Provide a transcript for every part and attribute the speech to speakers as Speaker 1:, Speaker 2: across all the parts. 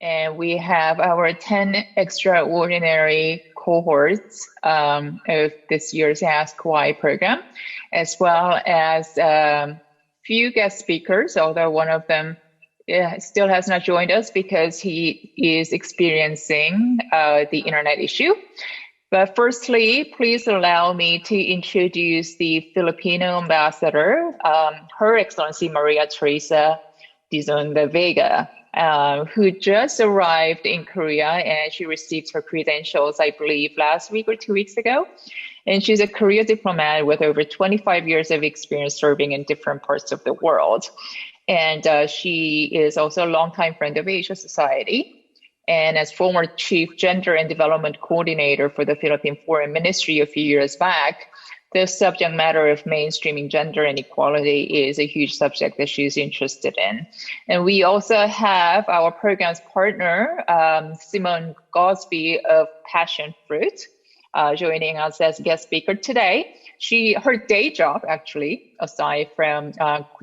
Speaker 1: And we have our 10 extraordinary cohorts of this year's Ask Why program, as well as few guest speakers, although one of them still has not joined us because he is experiencing the internet issue. But firstly, please allow me to introduce the Filipino ambassador, Her Excellency Maria Theresa Dizon-De Vega, who just arrived in Korea, and she received her credentials, I believe, last week or 2 weeks ago. And she's a career diplomat with over 25 years of experience serving in different parts of the world. And she is also a longtime friend of Asia Society. And as former Chief Gender and Development Coordinator for the Philippine Foreign Ministry a few years back, the subject matter of mainstreaming gender and equality is a huge subject that she's interested in. And we also have our program's partner, Symone Gosby of Passion Fruit, joining us as guest speaker today. Her day job, actually, aside from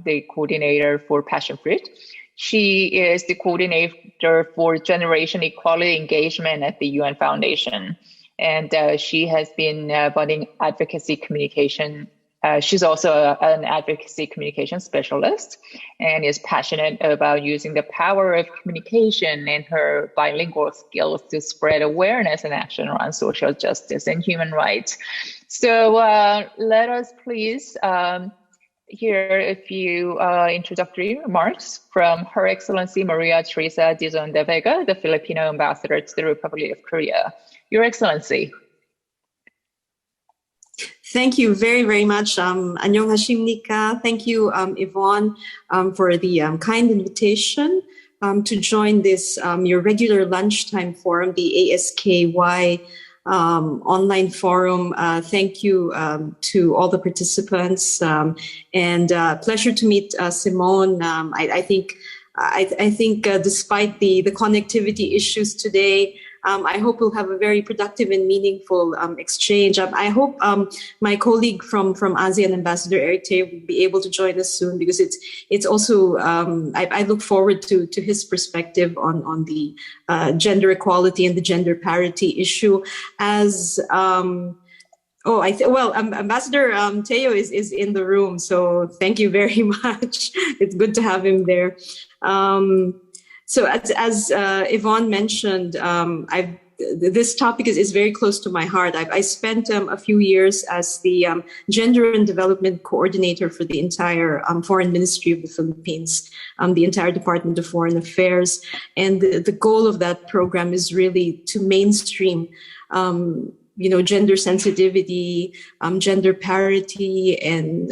Speaker 1: the coordinator for Passion Fruit, she is the coordinator for Generation Equality Engagement at the UN Foundation. And she has been budding advocacy communication. She's also an advocacy communication specialist and is passionate about using the power of communication and her bilingual skills to spread awareness and action around social justice and human rights. So let us please hear a few introductory remarks from Her Excellency Maria Theresa Dizon-De Vega, the Filipino ambassador to the Republic of Korea. Your Excellency.
Speaker 2: Thank you very, very much. Annyeonghasimnika. Thank you, Yvonne, for the kind invitation to join this, your regular lunchtime forum, the ASKY online forum. Thank you to all the participants, and pleasure to meet Simone. I think despite the connectivity issues today, I hope we'll have a very productive and meaningful exchange. I hope my colleague from ASEAN, Ambassador Erite, will be able to join us soon, because it's also I look forward to his perspective on the gender equality and the gender parity issue. As Ambassador Teo is in the room, so thank you very much. It's good to have him there. So as Yvonne mentioned, this topic is very close to my heart. I spent a few years as the Gender and Development Coordinator for the entire Foreign Ministry of the Philippines, the entire Department of Foreign Affairs. And the goal of that program is really to mainstream gender sensitivity, gender parity, and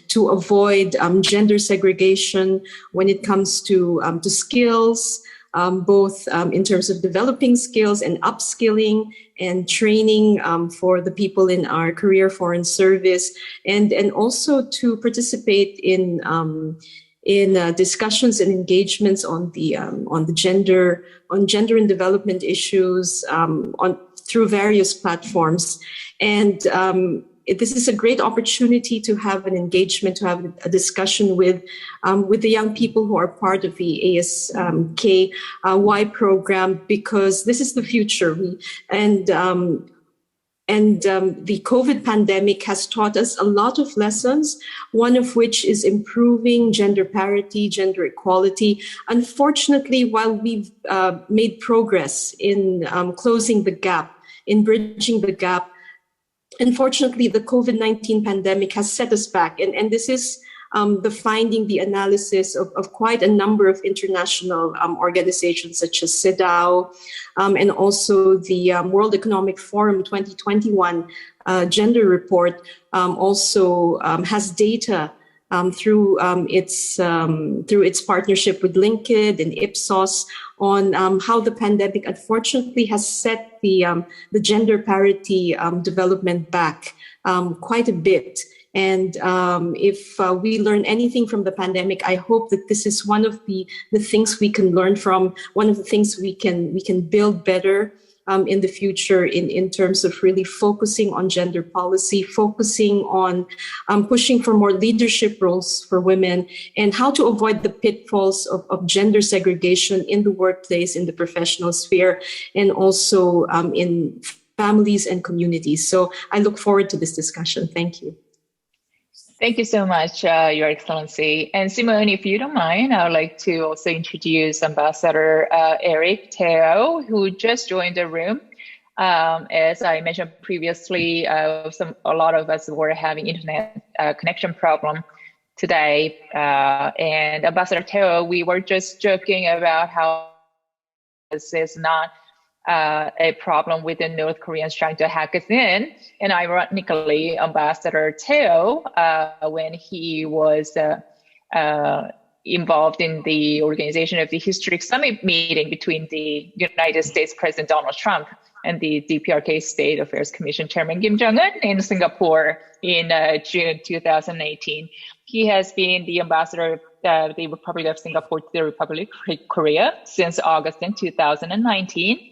Speaker 2: to avoid gender segregation when it comes to skills, both in terms of developing skills and upskilling and training for the people in our career foreign service, and also to participate in discussions and engagements on gender and development issues through various platforms. And this is a great opportunity to have an engagement, to have a discussion with the young people who are part of the ASKY program, because this is the future. The COVID pandemic has taught us a lot of lessons, one of which is improving gender parity, gender equality. Unfortunately, while we've made progress in closing the gap, in bridging the gap, unfortunately, the COVID-19 pandemic has set us back. And this is the finding, the analysis of quite a number of international organizations such as CEDAW, and also the World Economic Forum 2021 gender report also has data through its partnership with LinkedIn and Ipsos on how the pandemic unfortunately has set the gender parity development back quite a bit. And if we learn anything from the pandemic, I hope that this is one of the things we can learn from, one of the things we can build better in the future in terms of really focusing on gender policy, focusing on pushing for more leadership roles for women, and how to avoid the pitfalls of gender segregation in the workplace, in the professional sphere, and also in families and communities. So I look forward to this discussion. Thank you.
Speaker 1: Thank you so much, Your Excellency. And Simone, if you don't mind, I would like to also introduce Ambassador Eric Teo, who just joined the room. As I mentioned previously, a lot of us were having internet connection problem today. And Ambassador Teo, we were just joking about how this is not a problem with the North Koreans trying to hack us in. And ironically, Ambassador Teo, when he was involved in the organization of the historic summit meeting between the United States President Donald Trump and the DPRK State Affairs Commission Chairman Kim Jong-un in Singapore in June 2018. He has been the ambassador of the Republic of Singapore to the Republic of Korea since August in 2019.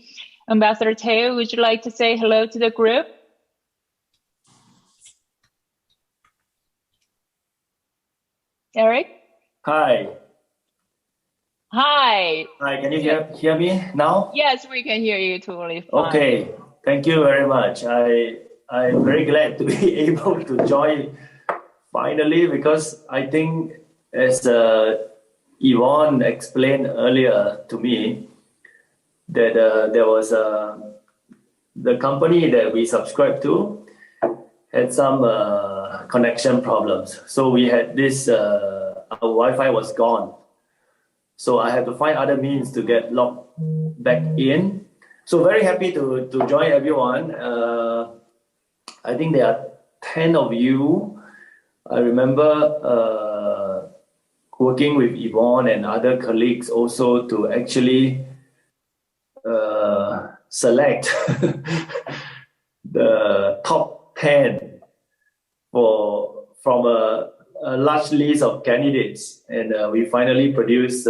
Speaker 1: Ambassador Teo, would you like to say hello to the group? Eric?
Speaker 3: Hi.
Speaker 1: Hi.
Speaker 3: Hi, can you hear me now?
Speaker 1: Yes, we can hear you totally fine.
Speaker 3: Okay, thank you very much. I'm very glad to be able to join finally, because I think as Yvonne explained earlier to me, that there was the company that we subscribed to had some connection problems. So we had this, our Wi-Fi was gone. So I had to find other means to get logged back in. So very happy to join everyone. I think there are 10 of you. I remember working with Yvonne and other colleagues also to actually select the top 10 from a large list of candidates, and we finally produced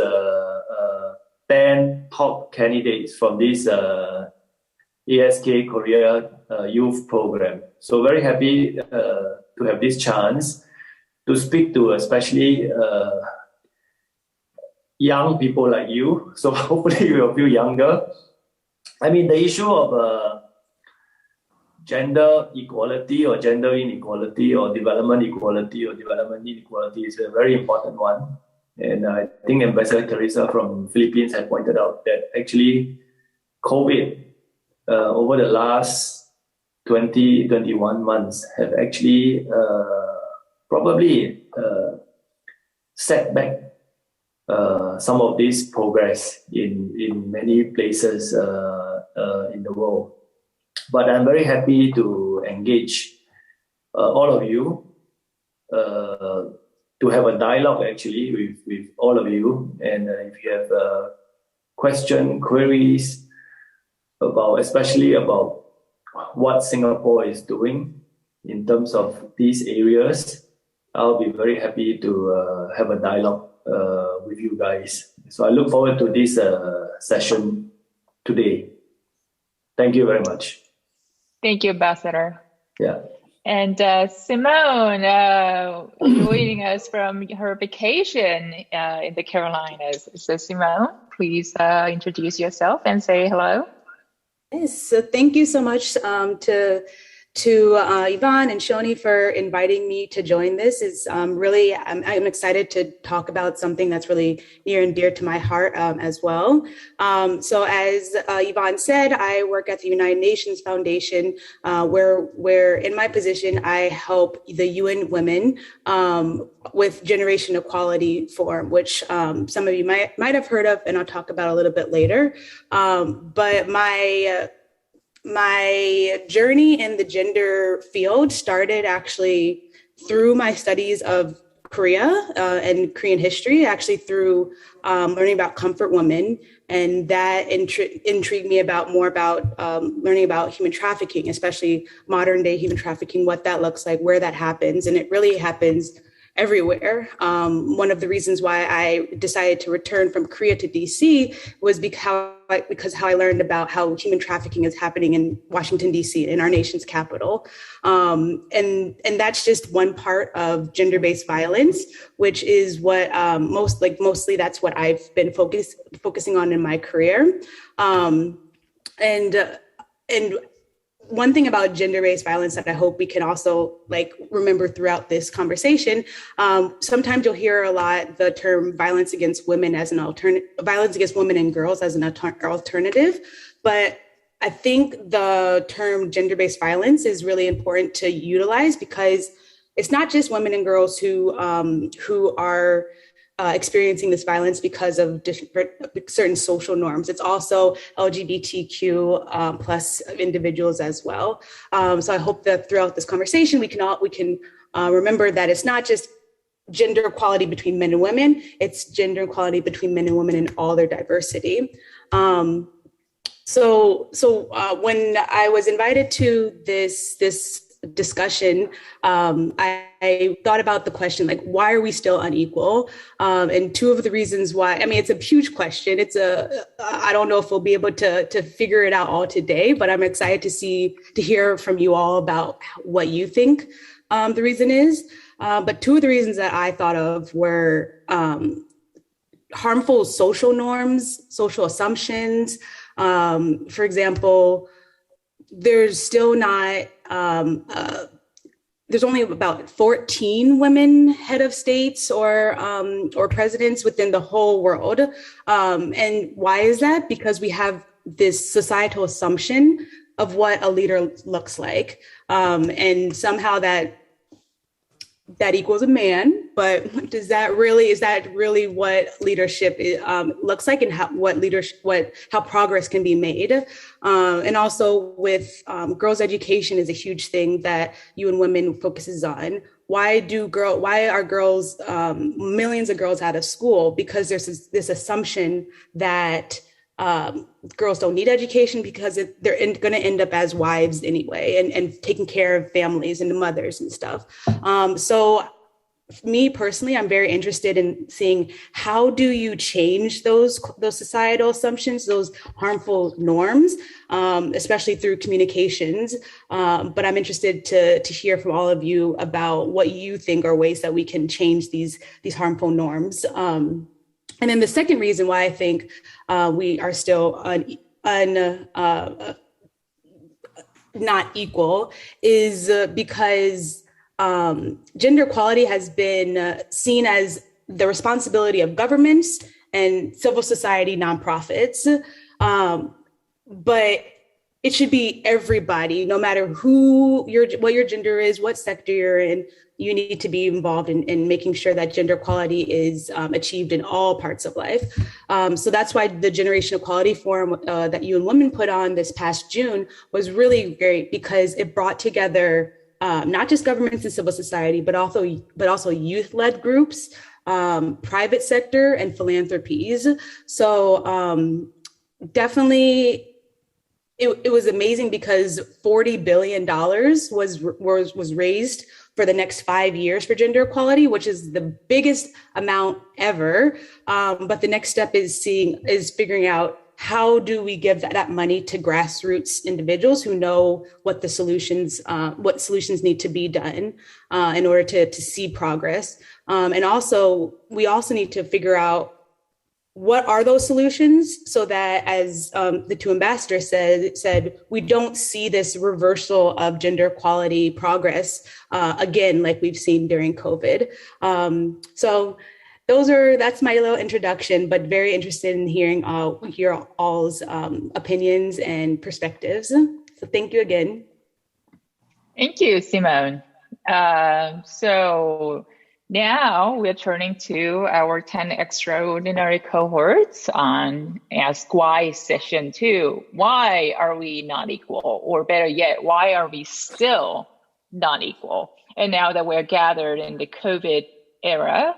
Speaker 3: 10 top candidates from this ASK Korea youth program. So very happy to have this chance to speak to especially young people like you. So hopefully you will feel younger. I mean, the issue of gender equality or gender inequality or development equality or development inequality is a very important one. And I think Ambassador Theresa from Philippines had pointed out that actually COVID over the last 21 months have actually probably set back some of this progress in many places in the world. But I'm very happy to engage all of you, to have a dialogue actually with all of you. And if you have queries especially about what Singapore is doing in terms of these areas, I'll be very happy to have a dialogue with you guys. So I look forward to this session today. Thank you very much.
Speaker 1: Thank you, Ambassador.
Speaker 3: Yeah.
Speaker 1: And Simone, joining us from her vacation in the Carolinas. So Simone, please introduce yourself and say hello.
Speaker 4: Yes, so thank you so much to Yvonne and Shoni for inviting me to join this. I'm excited to talk about something that's really near and dear to my heart as well. So as Yvonne said, I work at the United Nations Foundation, where in my position, I help the UN Women with Generation Equality Forum, which some of you might have heard of, and I'll talk about a little bit later. But my journey in the gender field started actually through my studies of Korea and Korean history, actually through learning about comfort women. And that intrigued me more about learning about human trafficking, especially modern day human trafficking, what that looks like, where that happens. And it really happens everywhere. One of the reasons why I decided to return from Korea to DC was because how I learned about how human trafficking is happening in Washington, DC, in our nation's capital. And that's just one part of gender-based violence, which is what mostly that's what I've been focusing on in my career. And one thing about gender-based violence that I hope we can also remember throughout this conversation, sometimes you'll hear a lot the term violence against women as an alternative, violence against women and girls as an alternative. But I think the term gender-based violence is really important to utilize because it's not just women and girls who are experiencing this violence because of certain social norms. It's also LGBTQ plus individuals as well. So I hope that throughout this conversation, we can remember that it's not just gender equality between men and women, it's gender equality between men and women in all their diversity. So when I was invited to this discussion, I thought about the question, why are we still unequal? And two of the reasons why, it's a huge question. I don't know if we'll be able to figure it out all today, but I'm excited to hear from you all about what you think the reason is. But two of the reasons that I thought of were harmful social norms, social assumptions. For example, there's still not, there's only about 14 women head of states or presidents within the whole world. And why is that? Because we have this societal assumption of what a leader looks like. And somehow that equals a man, but is that really what leadership looks like, and how progress can be made? And also with girls' education is a huge thing that UN Women focuses on. Why are girls, millions of girls out of school? Because there's this assumption that girls don't need education because they're going to end up as wives anyway, and taking care of families and mothers and stuff. So me personally, I'm very interested in seeing how do you change those societal assumptions, those harmful norms, especially through communications. But I'm interested to hear from all of you about what you think are ways that we can change these harmful norms. And then the second reason why I think we are still not equal is because gender equality has been seen as the responsibility of governments and civil society nonprofits. But it should be everybody, no matter what your gender is, what sector you're in. You need to be involved in making sure that gender equality is achieved in all parts of life. So that's why the Generation Equality Forum that UN Women put on this past June was really great, because it brought together not just governments and civil society, but also youth-led groups, private sector, and philanthropies. So definitely, it was amazing because $40 billion was raised for the next 5 years for gender equality, which is the biggest amount ever. But the next step is figuring out how do we give that money to grassroots individuals who know what solutions need to be done in order to see progress. And also, we also need to figure out what are those solutions, so that, as the two ambassadors said, we don't see this reversal of gender equality progress again, like we've seen during COVID. So that's my little introduction, but very interested in hearing all's opinions and perspectives. So thank you again.
Speaker 1: Thank you, Simone. So now we're turning to our 10 extraordinary cohorts on Ask Why session 2. Why are we not equal? Or better yet, why are we still not equal? And now that we're gathered in the COVID era,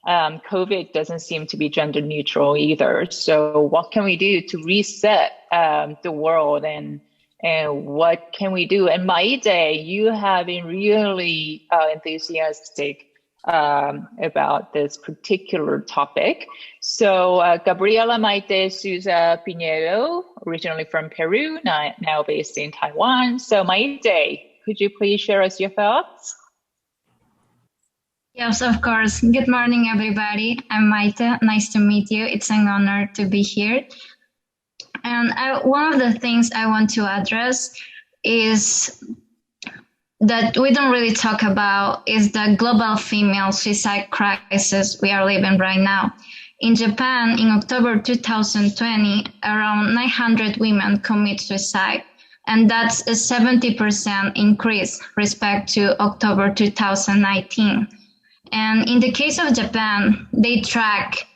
Speaker 1: COVID doesn't seem to be gender neutral either. So what can we do to reset the world, and what can we do? And Maide, you have been really enthusiastic about this particular topic. So Gabriela Maite Souza Pinheiro, originally from Peru, now based in Taiwan. So Maite, could you please share us your thoughts?
Speaker 5: Yes, of course. Good morning, everybody. I'm Maite. Nice to meet you. It's an honor to be here. And one of the things I want to address is that we don't really talk about is the global female suicide crisis we are living right now. In Japan, in October 2020, around 900 women commit suicide, and that's a 70% increase respect to October 2019. And in the case of Japan, they track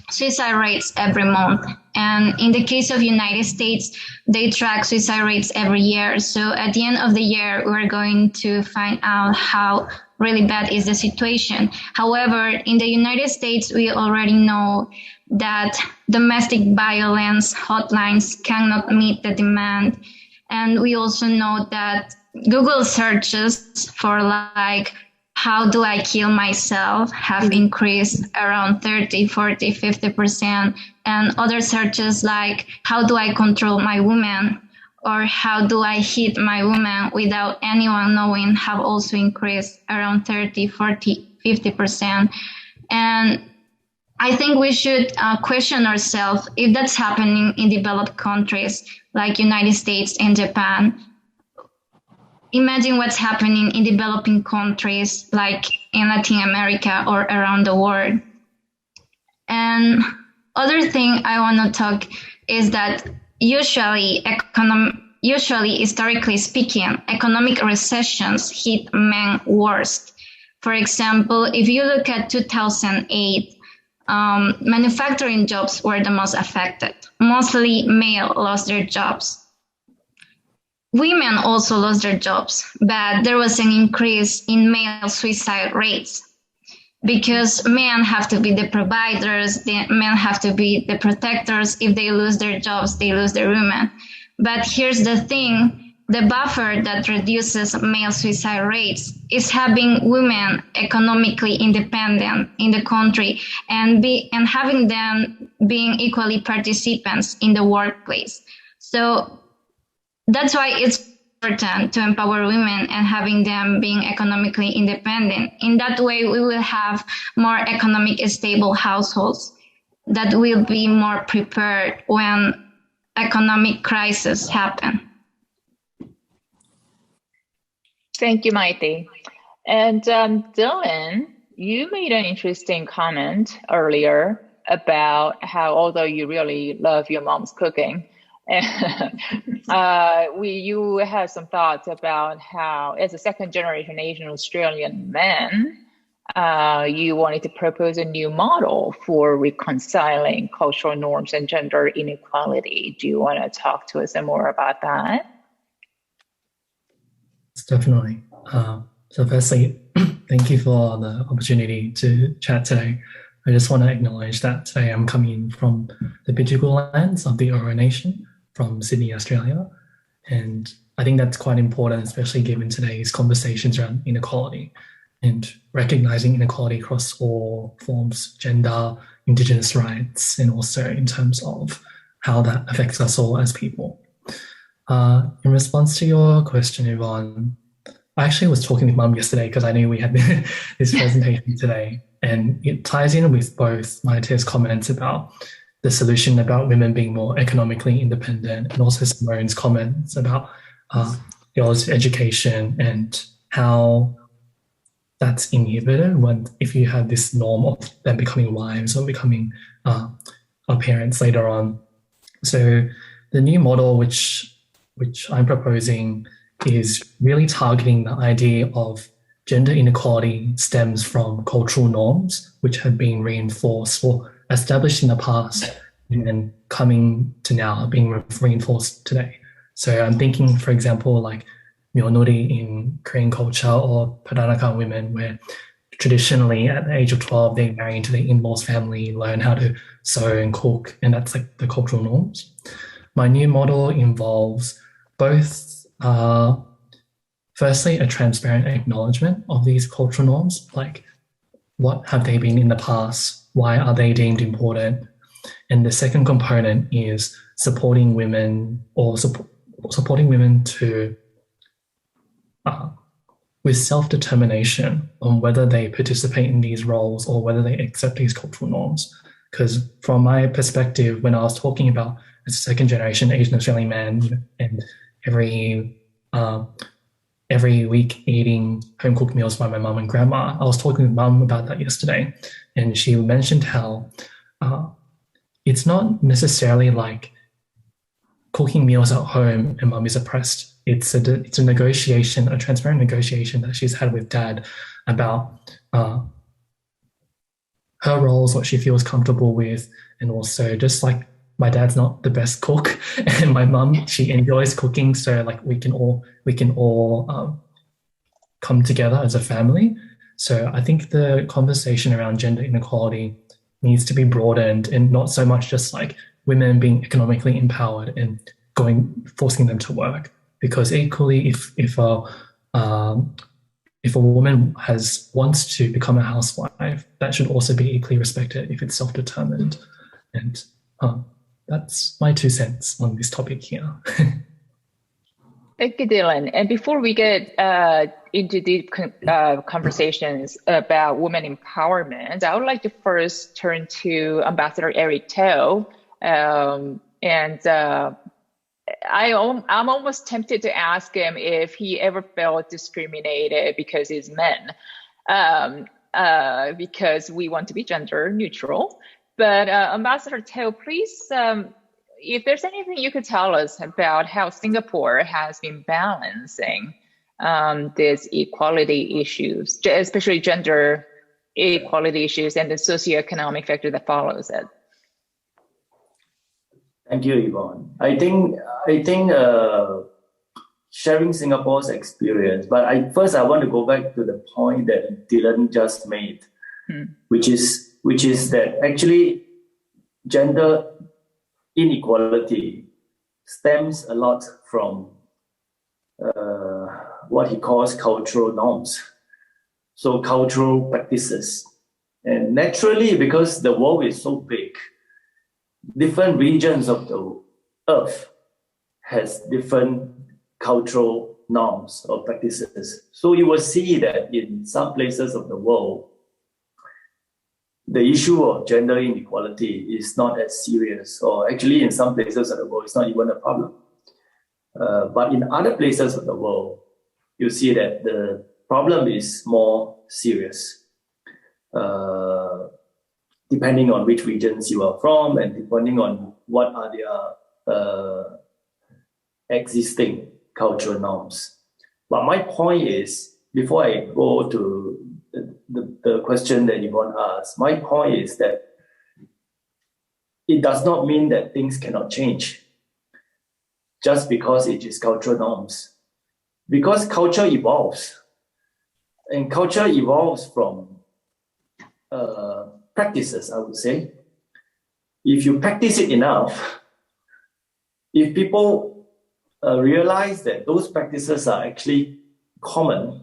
Speaker 5: suicide rates every month. And in the case of United States, they track suicide rates every year. So at the end of the year, we're going to find out how really bad is the situation. However, in the United States, we already know that domestic violence hotlines cannot meet the demand. And we also know that Google searches for like, how do I kill myself have increased around 30, 40, 50%. And other searches like, how do I control my woman? Or how do I hit my woman without anyone knowing have also increased around 30, 40, 50%. And I think we should question ourselves if that's happening in developed countries like United States and Japan. Imagine what's happening in developing countries like in Latin America or around the world. And other thing I want to talk is that usually, historically speaking, economic recessions hit men worst. For example, if you look at 2008, manufacturing jobs were the most affected. Mostly male lost their jobs. Women also lost their jobs, but there was an increase in male suicide rates because men have to be the providers, the men have to be the protectors. If they lose their jobs, they lose their women. But here's the thing, the buffer that reduces male suicide rates is having women economically independent in the country and having them being equally participants in the workplace. So that's why it's important to empower women and having them being economically independent. In that way, we will have more economic stable households that will be more prepared when economic crises happen.
Speaker 1: Thank you, Maite. And Dylan, you made an interesting comment earlier about how although you really love your mom's cooking, you have some thoughts about how, as a second-generation Asian Australian man, you wanted to propose a new model for reconciling cultural norms and gender inequality. Do you want to talk to us some more about that?
Speaker 6: Definitely. So firstly, thank you for the opportunity to chat today. I just want to acknowledge that today I'm coming from the Bidjigal lands of the Eora Nation, from Sydney, Australia. And I think that's quite important, especially given today's conversations around inequality and recognizing inequality across all forms, gender, Indigenous rights, and also in terms of how that affects us all as people. In response to your question, Yvonne, I actually was talking with Mum yesterday because I knew we had this presentation today, and it ties in with both Maite's comments about the solution about women being more economically independent, and also Simone's comments about girls' education and how that's inhibited if you have this norm of them becoming wives or becoming parents later on. So the new model which I'm proposing is really targeting the idea of gender inequality stems from cultural norms which have been reinforced or established in the past and then coming to now being reinforced today. So I'm thinking, for example, like Myeonori in Korean culture or Paranaka women, where traditionally at the age of 12, they marry into their in-laws family, learn how to sew and cook, and that's like the cultural norms. My new model involves both, firstly, a transparent acknowledgement of these cultural norms, like what have they been in the past? Why are they deemed important? And the second component is supporting women or supporting women to with self-determination on whether they participate in these roles or whether they accept these cultural norms. Because from my perspective, when I was talking about as a second-generation Asian Australian man and every week eating home-cooked meals by my mum and grandma, I was talking with mum about that yesterday, and she mentioned how it's not necessarily like cooking meals at home and mum is oppressed. It's a negotiation, a transparent negotiation that she's had with dad about her roles, what she feels comfortable with, and also just like my dad's not the best cook, and my mum, she enjoys cooking, so like we can all come together as a family. So I think the conversation around gender inequality needs to be broadened, and not so much just like women being economically empowered and forcing them to work. Because equally, if a woman wants to become a housewife, that should also be equally respected if it's self-determined. And that's my 2 cents on this topic here.
Speaker 1: Thank you, Dylan. And before we get into deep conversations about women empowerment, I would like to first turn to Ambassador Eric Teo. I'm almost tempted to ask him if he ever felt discriminated because he's men, because we want to be gender neutral. But Ambassador Teo, please, if there's anything you could tell us about how Singapore has been balancing these equality issues, especially gender equality issues and the socioeconomic factor that follows it.
Speaker 3: Thank you, Yvonne. I think sharing Singapore's experience, but I want to go back to the point that Dylan just made, which is that actually gender inequality stems a lot from what he calls cultural norms, so cultural practices, and naturally because the world is so big, different regions of the earth has different cultural norms or practices. So you will see that in some places of the world, the issue of gender inequality is not as serious, or actually in some places of the world, it's not even a problem. But in other places of the world, you see that the problem is more serious. Depending on which regions you are from and depending on what are their existing cultural norms. But my point is, before I go to the question that Yvonne asked, my point is that it does not mean that things cannot change just because it is cultural norms. Because culture evolves, and culture evolves from practices, I would say. If you practice it enough, if people realize that those practices are actually common,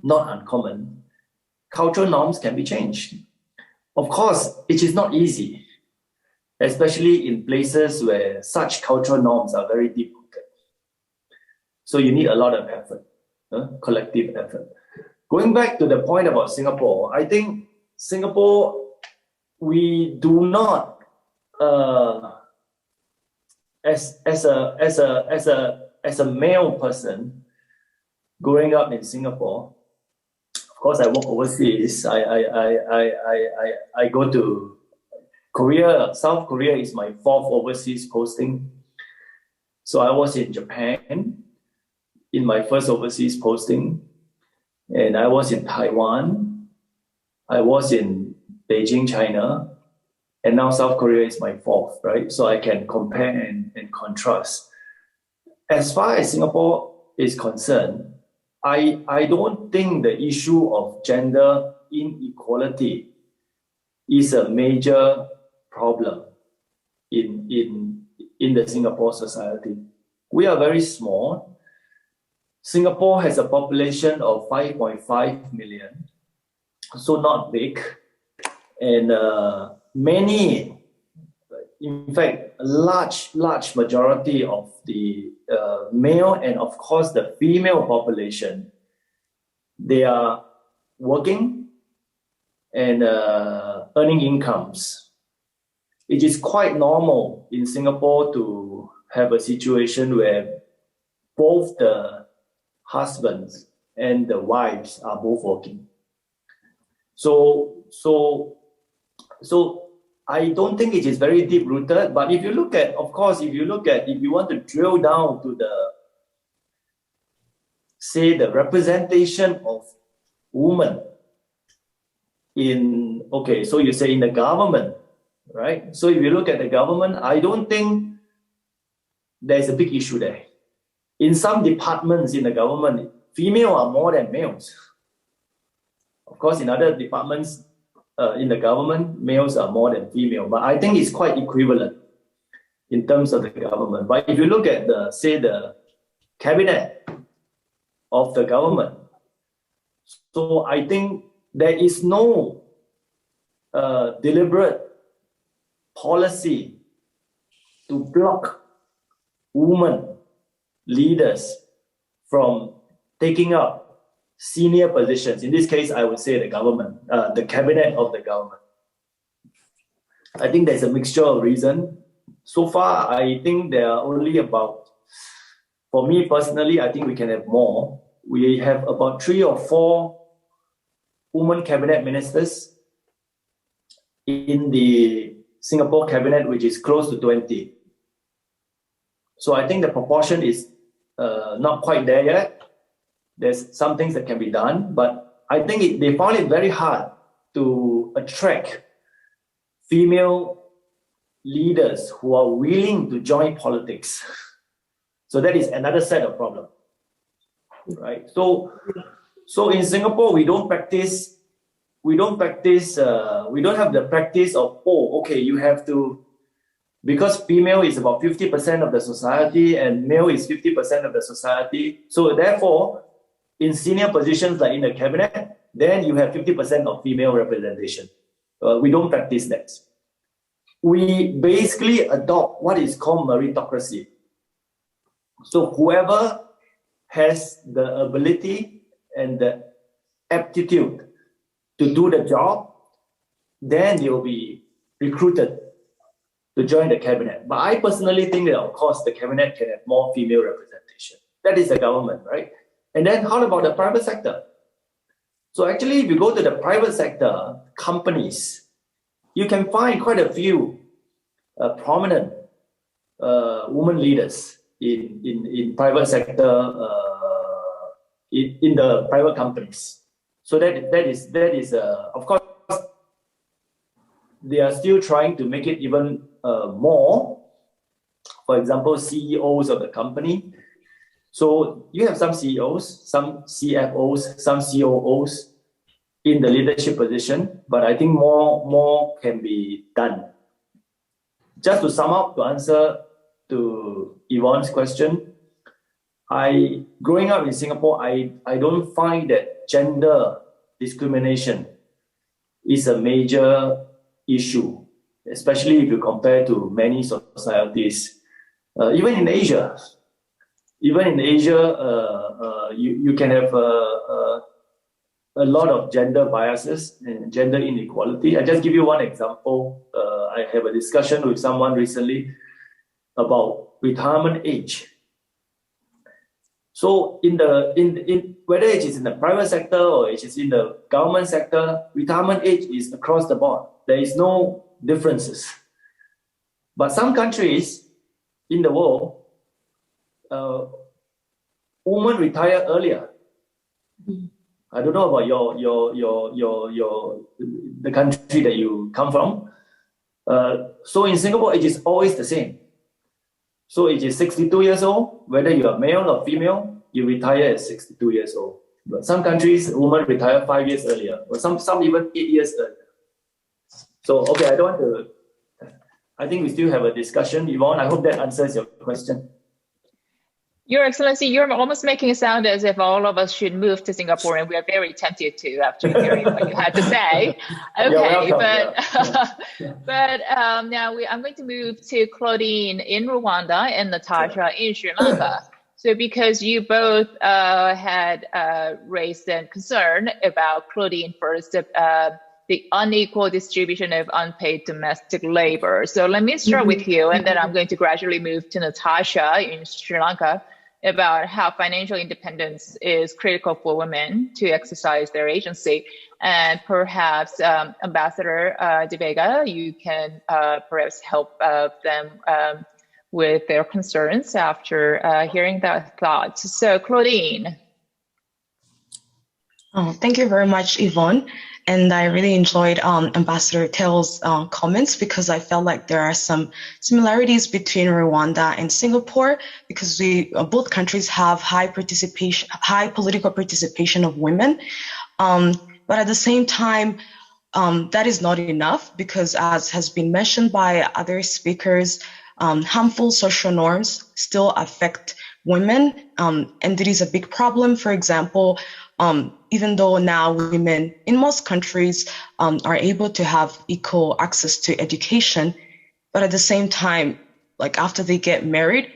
Speaker 3: not uncommon, cultural norms can be changed. Of course, it is not easy, especially in places where such cultural norms are very deep-rooted. So you need a lot of effort, collective effort. Going back to the point about Singapore, I think Singapore, we do not, as a male person growing up in Singapore. Of course, I work overseas. I go to Korea. South Korea is my 4th overseas posting. So I was in Japan in my first overseas posting, and I was in Taiwan. I was in Beijing, China, and now South Korea is my 4th, right? So I can compare and contrast. As far as Singapore is concerned, I don't think the issue of gender inequality is a major problem in the Singapore society. We are very small. Singapore has a population of 5.5 million. so not big, and many, in fact, a large majority of the male and of course the female population, they are working and earning incomes. It is quite normal in Singapore to have a situation where both the husbands and the wives are both working. So I don't think it is very deep rooted, but if you look at, if you want to drill down to the representation of women so you say in the government, right? So if you look at the government, I don't think there's a big issue there. In some departments in the government, female are more than males. Of course, in other departments in the government, males are more than female. But I think it's quite equivalent in terms of the government. But if you look at the cabinet of the government, so I think there is no deliberate policy to block women leaders from taking up senior positions. In this case, I would say the government, the cabinet of the government. I think there's a mixture of reasons. So far, I think there are only for me personally, I think we can have more. We have about 3 or 4 women cabinet ministers in the Singapore cabinet, which is close to 20. So I think the proportion is not quite there yet. There's some things that can be done, but I think they found it very hard to attract female leaders who are willing to join politics. So that is another set of problems, right? So in Singapore, we don't have the practice of, you have to, because female is about 50% of the society and male is 50% of the society. So therefore, in senior positions like in the cabinet, then you have 50% of female representation. We don't practice that. We basically adopt what is called meritocracy. So whoever has the ability and the aptitude to do the job, then they will be recruited to join the cabinet. But I personally think that, of course, the cabinet can have more female representation. That is the government, right? And then how about the private sector? So actually, if you go to the private sector, companies, you can find quite a few prominent women leaders in private sector, in the private companies. So that is of course, they are still trying to make it even more. For example, CEOs of the company. So you have some CEOs, some CFOs, some COOs in the leadership position, but I think more can be done. Just to sum up, to answer to Yvonne's question, growing up in Singapore, I don't find that gender discrimination is a major issue, especially if you compare to many societies. Even in Asia, you can have a lot of gender biases and gender inequality. I'll just give you one example. I have a discussion with someone recently about retirement age. So whether it is in the private sector or it is in the government sector, retirement age is across the board. There is no differences. But some countries in the world, women retire earlier. I don't know about the country that you come from. So in Singapore, it is always the same. So it is 62 years old, whether you are male or female, you retire at 62 years old. But some countries, women retire 5 years earlier, or some even 8 years earlier. So, okay, I think we still have a discussion. Yvonne, I hope that answers your question.
Speaker 1: Your Excellency, you're almost making it sound as if all of us should move to Singapore, and we are very tempted to after hearing what you had to say. Okay, but now I'm going to move to Claudine in Rwanda and Natasha in Sri Lanka. So because you both had raised a concern about Claudine first, the unequal distribution of unpaid domestic labor. So let me start with you, and then I'm going to gradually move to Natasha in Sri Lanka about how financial independence is critical for women to exercise their agency. And perhaps Ambassador De Vega, you can perhaps help them with their concerns after hearing that thought. So Claudine.
Speaker 7: Oh, thank you very much, Yvonne. And I really enjoyed Ambassador Teo's comments because I felt like there are some similarities between Rwanda and Singapore because both countries have high political participation of women. But at the same time, that is not enough because, as has been mentioned by other speakers, harmful social norms still affect women, and it is a big problem. For example, even though now women in most countries are able to have equal access to education, but at the same time, like after they get married,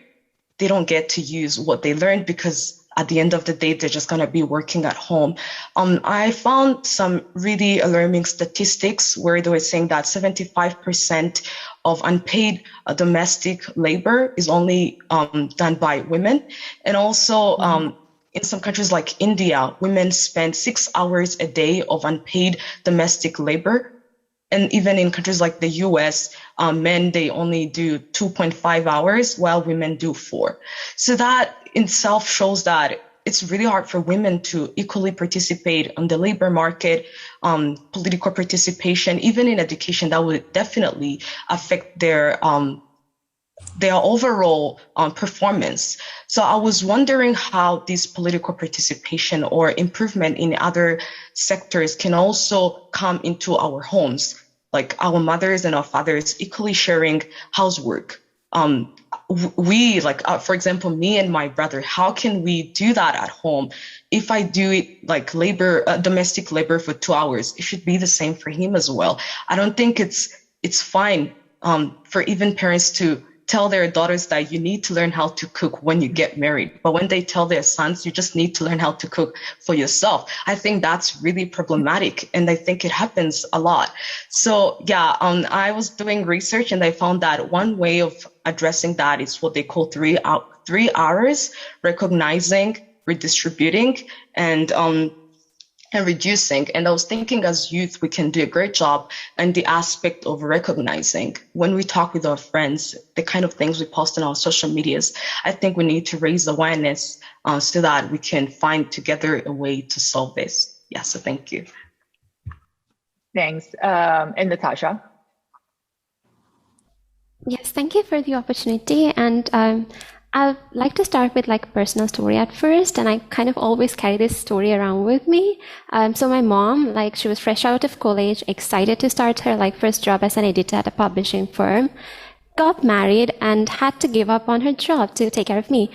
Speaker 7: they don't get to use what they learned because at the end of the day, they're just going to be working at home. I found some really alarming statistics where they were saying that 75% of unpaid domestic labor is only done by women. And also, in some countries like India, women spend 6 hours a day of unpaid domestic labor. And even in countries like the US, men, they only do 2.5 hours while women do 4. So that in itself shows that it's really hard for women to equally participate on the labor market, political participation, even in education. That would definitely affect their overall performance. So I was wondering how this political participation or improvement in other sectors can also come into our homes, like our mothers and our fathers equally sharing housework. We, like, for example, me and my brother, how can we do that at home? If I do it like domestic labor for 2 hours, it should be the same for him as well. I don't think it's fine for even parents to tell their daughters that you need to learn how to cook when you get married. But when they tell their sons, you just need to learn how to cook for yourself. I think that's really problematic. And I think it happens a lot. So yeah, I was doing research and I found that one way of addressing that is what they call 3 R's: recognizing, redistributing, and reducing. And I was thinking as youth, we can do a great job in the aspect of recognizing. When we talk with our friends, the kind of things we post on our social medias, I think we need to raise awareness so that we can find together a way to solve this. Yeah, so thank you.
Speaker 1: Thanks. And Natasha?
Speaker 8: Yes, thank you for the opportunity. And I'd like to start with like a personal story at first, and I kind of always carry this story around with me. So my mom, like, she was fresh out of college, excited to start her like first job as an editor at a publishing firm, got married and had to give up on her job to take care of me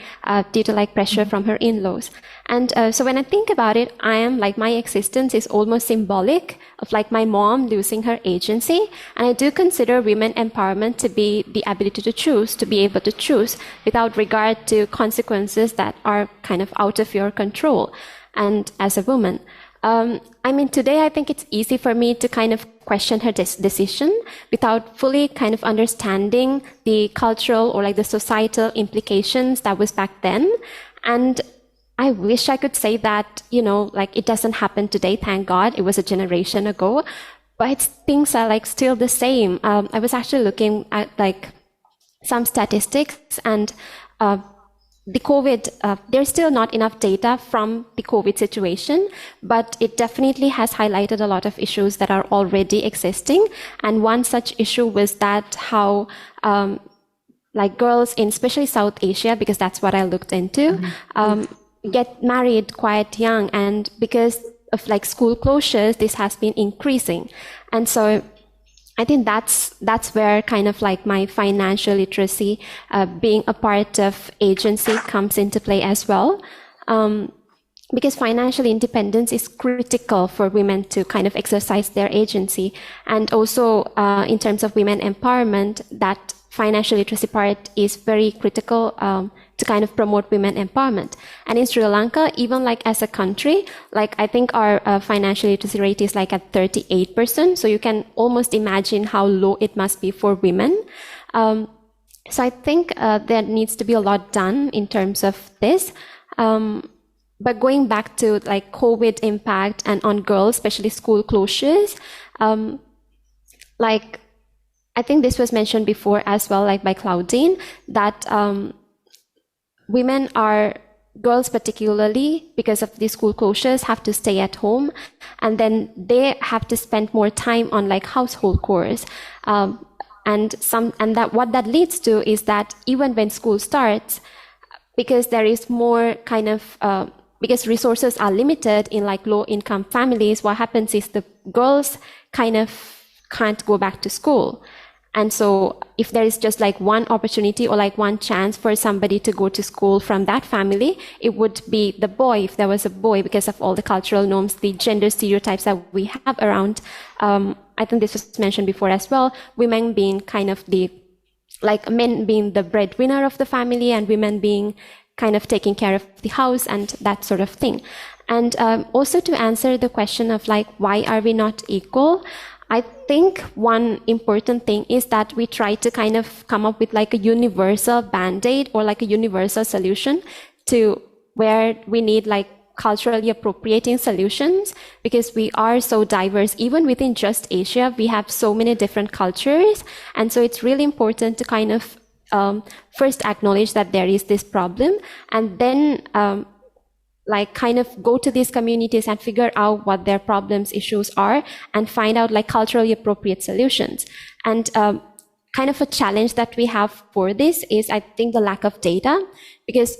Speaker 8: due to like pressure from her in-laws. And so when I think about it, I am like, my existence is almost symbolic of like my mom losing her agency. And I do consider women empowerment to be the ability to choose, to be able to choose without regard to consequences that are kind of out of your control. And as a woman, I mean, today I think it's easy for me to kind of question her decision without fully kind of understanding the cultural or like the societal implications that was back then. And I wish I could say that, you know, like it doesn't happen today, thank God, it was a generation ago, but things are like still the same. I was actually looking at like some statistics, and the COVID, there's still not enough data from the COVID situation, but it definitely has highlighted a lot of issues that are already existing. And one such issue was that how like girls in especially South Asia, because that's what I looked into, get married quite young, and because of like school closures, this has been increasing. And so I think that's where kind of like my financial literacy, being a part of agency, comes into play as well. Because financial independence is critical for women to kind of exercise their agency. And also in terms of women empowerment, that financial literacy part is very critical to kind of promote women empowerment. And in Sri Lanka, even like as a country, like I think our financial literacy rate is like at 38%. So you can almost imagine how low it must be for women. So I think there needs to be a lot done in terms of this. But going back to like COVID impact and on girls, especially school closures, like I think this was mentioned before as well, like by Claudine, that girls particularly, because of the school closures, have to stay at home, and then they have to spend more time on like household chores. And that what that leads to is that even when school starts, because there is more kind of because resources are limited in like low income families, what happens is the girls kind of can't go back to school. And so if there is just like one opportunity or like one chance for somebody to go to school from that family, it would be the boy, if there was a boy, because of all the cultural norms, the gender stereotypes that we have around. I think this was mentioned before as well, women being kind of men being the breadwinner of the family and women being kind of taking care of the house and that sort of thing. And also to answer the question of like, why are we not equal? I think one important thing is that we try to kind of come up with like a universal band-aid or like a universal solution to where we need like culturally appropriating solutions, because we are so diverse. Even within just Asia, we have so many different cultures. And so it's really important to kind of first acknowledge that there is this problem, and then like kind of go to these communities and figure out what their problems, issues are, and find out like culturally appropriate solutions. And kind of a challenge that we have for this is, I think, the lack of data, because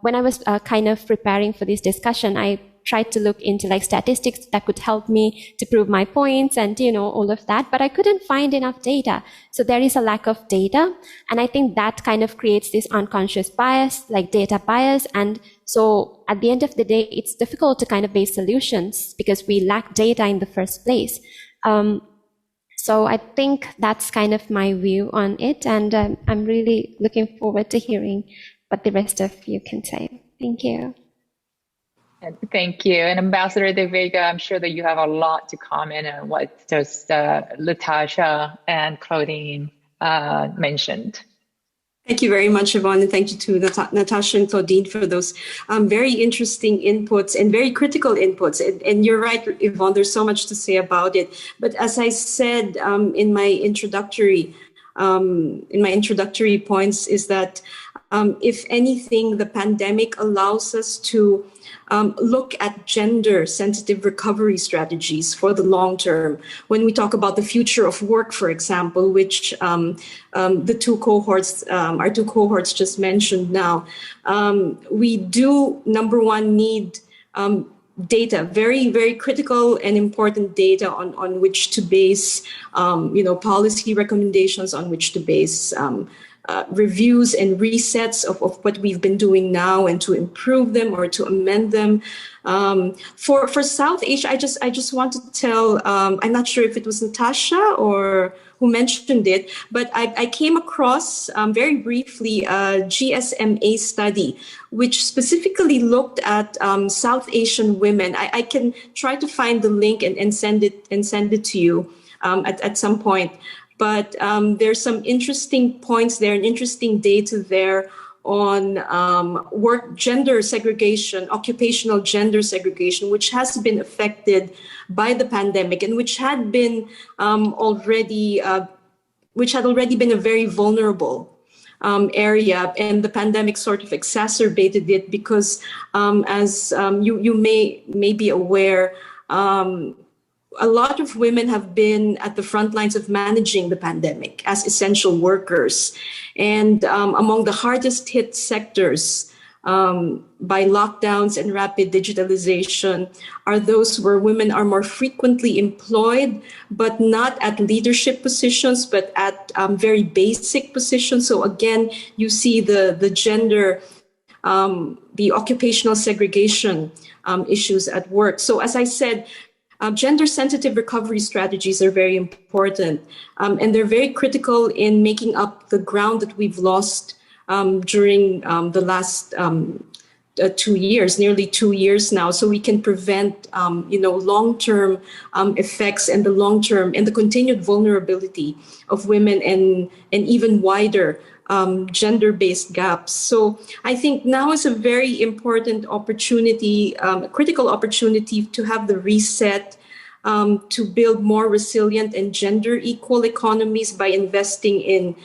Speaker 8: when I was kind of preparing for this discussion, I tried to look into like statistics that could help me to prove my points and, all of that, but I couldn't find enough data. So there is a lack of data. And I think that kind of creates this unconscious bias, like data bias. And so at the end of the day, it's difficult to kind of base solutions because we lack data in the first place. So I think that's kind of my view on it. And I'm really looking forward to hearing what the rest of you can say. Thank you.
Speaker 1: Thank you. And Ambassador De Vega, I'm sure that you have a lot to comment on what just Latasha and Claudine mentioned.
Speaker 2: Thank you very much, Yvonne, and thank you to Natasha and Claudine for those very interesting inputs and very critical inputs. And you're right, Yvonne, there's so much to say about it. But as I said in my introductory points, is that if anything, the pandemic allows us to look at gender-sensitive recovery strategies for the long term. When we talk about the future of work, for example, which the two cohorts, our two cohorts just mentioned now, we do, number one, need data, very, very critical and important data on which to base, policy recommendations, on which to base reviews and resets of what we've been doing now, and to improve them or to amend them. For South Asia, I just want to tell, I'm not sure if it was Natasha or who mentioned it, but I came across very briefly a GSMA study, which specifically looked at South Asian women. I can try to find the link and send it to you at some point. But there's some interesting points there and interesting data there on work gender segregation, occupational gender segregation, which has been affected by the pandemic and which had been already been a very vulnerable area, and the pandemic sort of exacerbated it because, as you may be aware, a lot of women have been at the front lines of managing the pandemic as essential workers. And among the hardest hit sectors by lockdowns and rapid digitalization are those where women are more frequently employed, but not at leadership positions, but at very basic positions. So again, you see the gender, the occupational segregation issues at work. So as I said, gender-sensitive recovery strategies are very important, and they're very critical in making up the ground that we've lost during the last 2 years, nearly 2 years now, so we can prevent, long-term effects and the continued vulnerability of women and even wider gender-based gaps. So I think now is a very important opportunity, a critical opportunity to have the reset, to build more resilient and gender equal economies by investing in,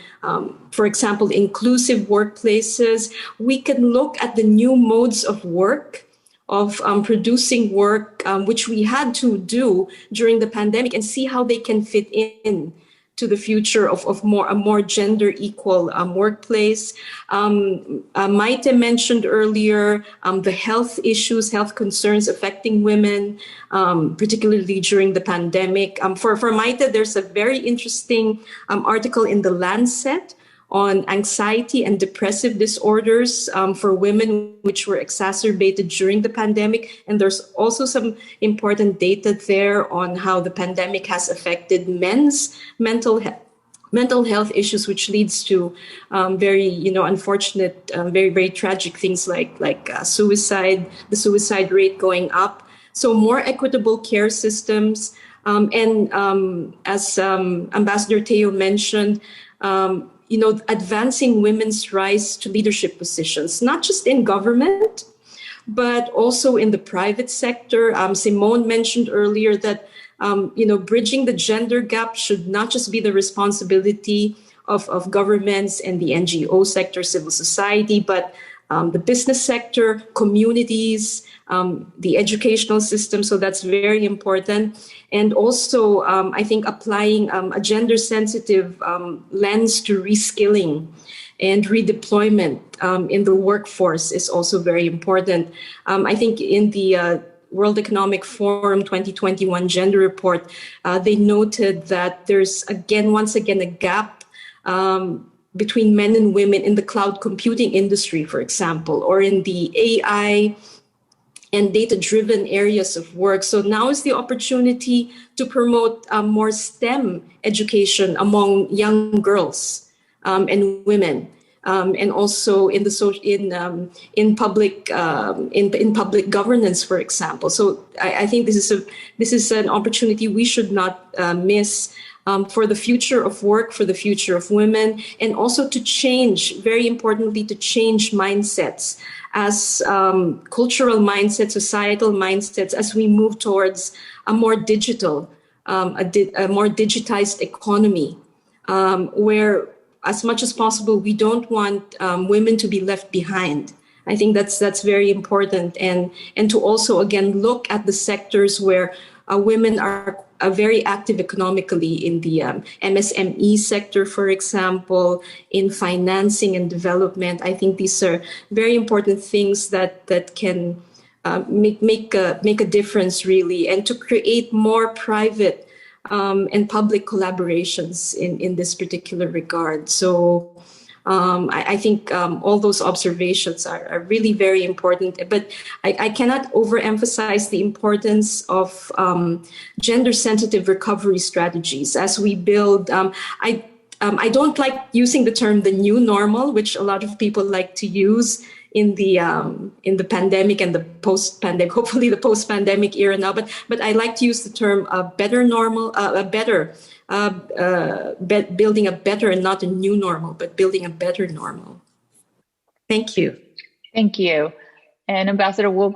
Speaker 2: for example, inclusive workplaces. We can look at the new modes of work, of producing work, which we had to do during the pandemic, and see how they can fit in to the future of a more gender equal workplace. Maite mentioned earlier the health issues, health concerns affecting women, particularly during the pandemic. For Maite, there's a very interesting article in the Lancet on anxiety and depressive disorders for women, which were exacerbated during the pandemic. And there's also some important data there on how the pandemic has affected men's mental health issues, which leads to very, unfortunate, very, very tragic things like suicide, the suicide rate going up. So more equitable care systems. And as Ambassador Teo mentioned, advancing women's rise to leadership positions, not just in government, but also in the private sector. Simone mentioned earlier that, bridging the gender gap should not just be the responsibility of governments and the NGO sector, civil society, but the business sector, communities, the educational system. So that's very important. And also, I think applying a gender-sensitive lens to reskilling and redeployment in the workforce is also very important. I think in the World Economic Forum 2021 Gender Report, they noted that there's once again a gap between men and women in the cloud computing industry, for example, or in the AI and data-driven areas of work. So now is the opportunity to promote more STEM education among young girls and women, and also in public governance, for example. So I think this is an opportunity we should not miss. For the future of work, for the future of women, and also to change, very importantly, to change mindsets as cultural mindsets, societal mindsets, as we move towards a more digital, a more digitized economy, where as much as possible, we don't want women to be left behind. I think that's very important. And to also, again, look at the sectors where women are very active economically, in the MSME sector, for example, in financing and development. I think these are very important things that can make a difference, really, and to create more private and public collaborations in this particular regard. So I think all those observations are really very important, but I cannot overemphasize the importance of gender-sensitive recovery strategies as we build. I don't like using the term the new normal, which a lot of people like to use in the pandemic and the post-pandemic, hopefully the post-pandemic era now. But I like to use the term better normal, building a better, and not a new normal, but building a better normal. Thank you.
Speaker 1: Thank you. And Ambassador, we'll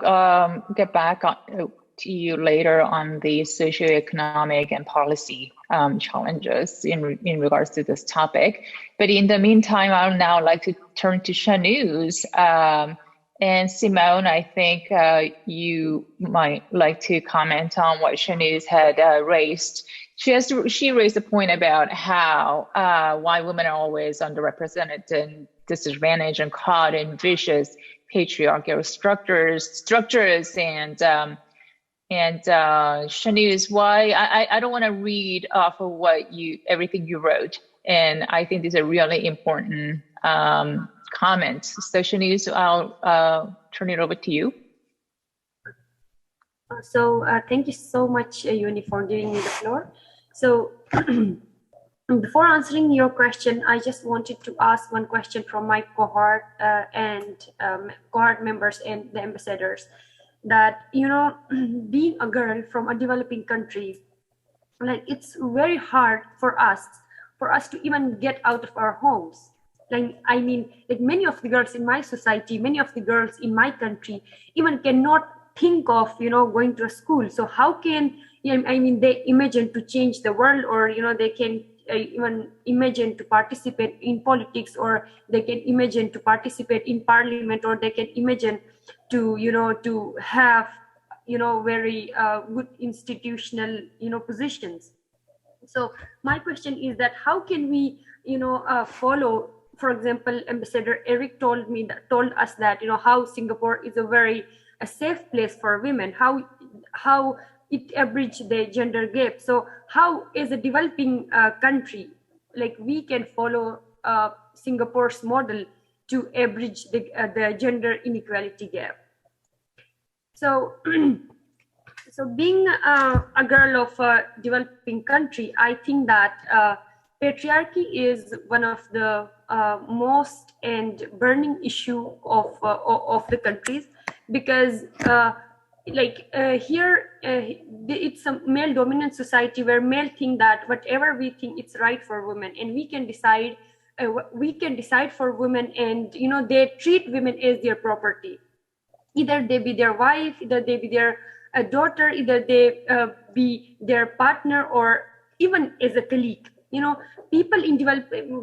Speaker 1: get back to you later on the socioeconomic and policy challenges in regards to this topic. But in the meantime, I would now like to turn to Shanu's. And Simone, I think you might like to comment on what Shanu's had raised. She raised a point about how why women are always underrepresented in disadvantaged and caught in vicious patriarchal structures. And Shanice, why I don't want to read off of everything you wrote, and I think these are really important comments. So Shanice, I'll turn it over to you.
Speaker 9: So thank you so much, Yuni, for giving me the floor. So before answering your question, I just wanted to ask one question from my cohort and cohort members and the ambassadors. That, you know, being a girl from a developing country, like, it's very hard for us to even get out of our homes. Like, I mean, like, many of the girls in my society, many of the girls in my country even cannot think of, you know, going to a school. So how can, I mean, they imagine to change the world, or, you know, they can even imagine to participate in politics, or they can imagine to participate in parliament, or they can imagine to, you know, to have, you know, very good institutional, you know, positions. So my question is that how can we, you know, follow, for example, Ambassador Eric told us that, you know, how Singapore is a safe place for women, how it abridged the gender gap. So how, as a developing country, like, we can follow Singapore's model to abridge the gender inequality gap. So, so being a girl of a developing country, I think that patriarchy is one of the most and burning issue of the countries, because here it's a male dominant society where male think that whatever we think it's right for women, and we can decide for women, and, you know, they treat women as their property. Either they be their wife, either they be their daughter, either they be their partner, or even as a colleague. You know, people in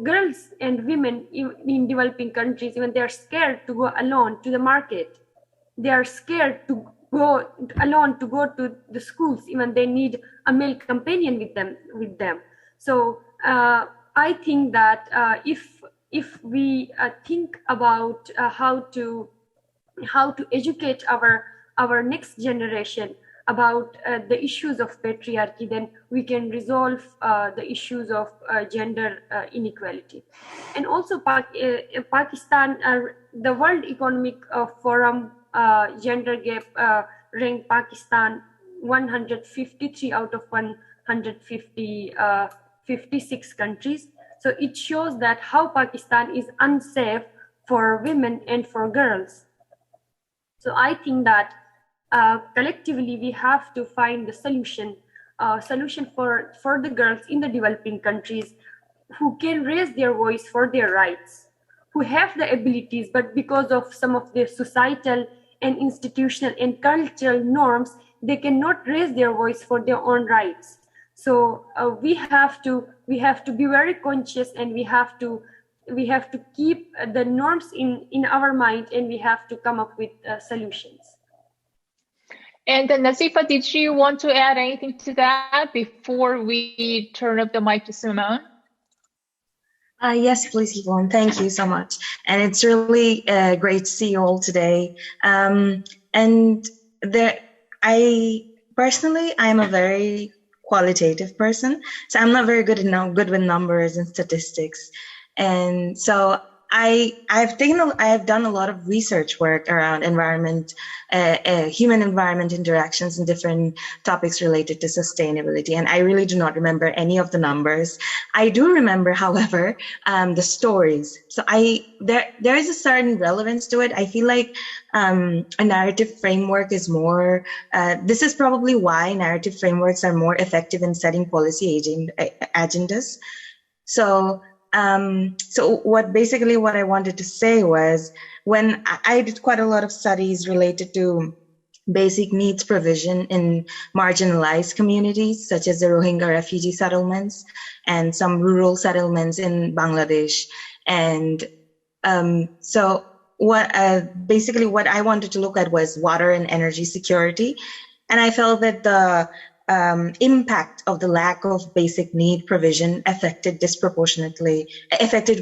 Speaker 9: girls and women in developing countries, even they are scared to go alone to the market. They are scared to go alone to go to the schools. Even they need a male companion with them. So I think that if we think about how to educate our next generation about the issues of patriarchy, then we can resolve the issues of gender inequality. And also Pakistan, the World Economic Forum gender gap ranked Pakistan 153 out of 156 countries. So it shows that how Pakistan is unsafe for women and for girls. So I think that collectively we have to find the solution for the girls in the developing countries who can raise their voice for their rights, who have the abilities, but because of some of the societal and institutional and cultural norms, they cannot raise their voice for their own rights. So we have to be very conscious, and we have to keep the norms in our mind, and we have to come up with solutions.
Speaker 1: And Nazifa, did you want to add anything to that before we turn up the mic to Simone?
Speaker 7: Yes, please, Yvonne. Thank you so much. And it's really great to see you all today. And I'm a very qualitative person, so I'm not very good with numbers and statistics. And so I've done a lot of research work around human environment interactions and different topics related to sustainability. And I really do not remember any of the numbers. I do remember, however, the stories. So there is a certain relevance to it. I feel like a narrative framework is more, this is probably why narrative frameworks are more effective in setting policy agendas. So what I wanted to say was, when I did quite a lot of studies related to basic needs provision in marginalized communities, such as the Rohingya refugee settlements and some rural settlements in Bangladesh. And so what I wanted to look at was water and energy security. And I felt that
Speaker 10: impact of the lack of basic need provision affected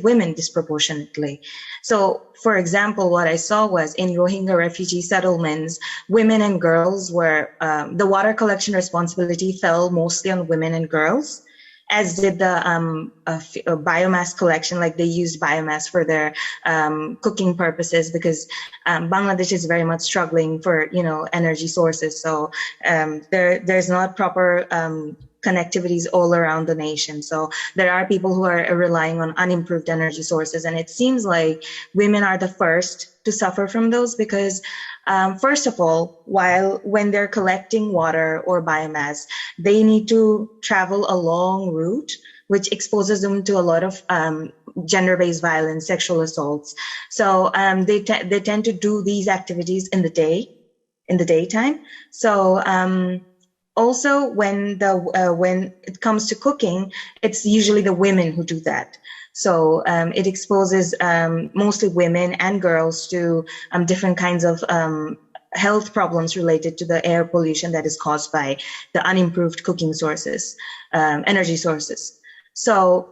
Speaker 10: women disproportionately. So, for example, what I saw was in Rohingya refugee settlements, women and girls were, the water collection responsibility fell mostly on women and girls, as did the biomass collection. Like, they used biomass for their cooking purposes, because Bangladesh is very much struggling for, energy sources. So there's not proper connectivities all around the nation. So there are people who are relying on unimproved energy sources. And it seems like women are the first to suffer from those, because first of all, when they're collecting water or biomass, they need to travel a long route, which exposes them to a lot of gender-based violence, sexual assaults. So they tend to do these activities in the daytime. So also when it comes to cooking, it's usually the women who do that. So it exposes mostly women and girls to different kinds of health problems related to the air pollution that is caused by the unimproved cooking sources, energy sources. So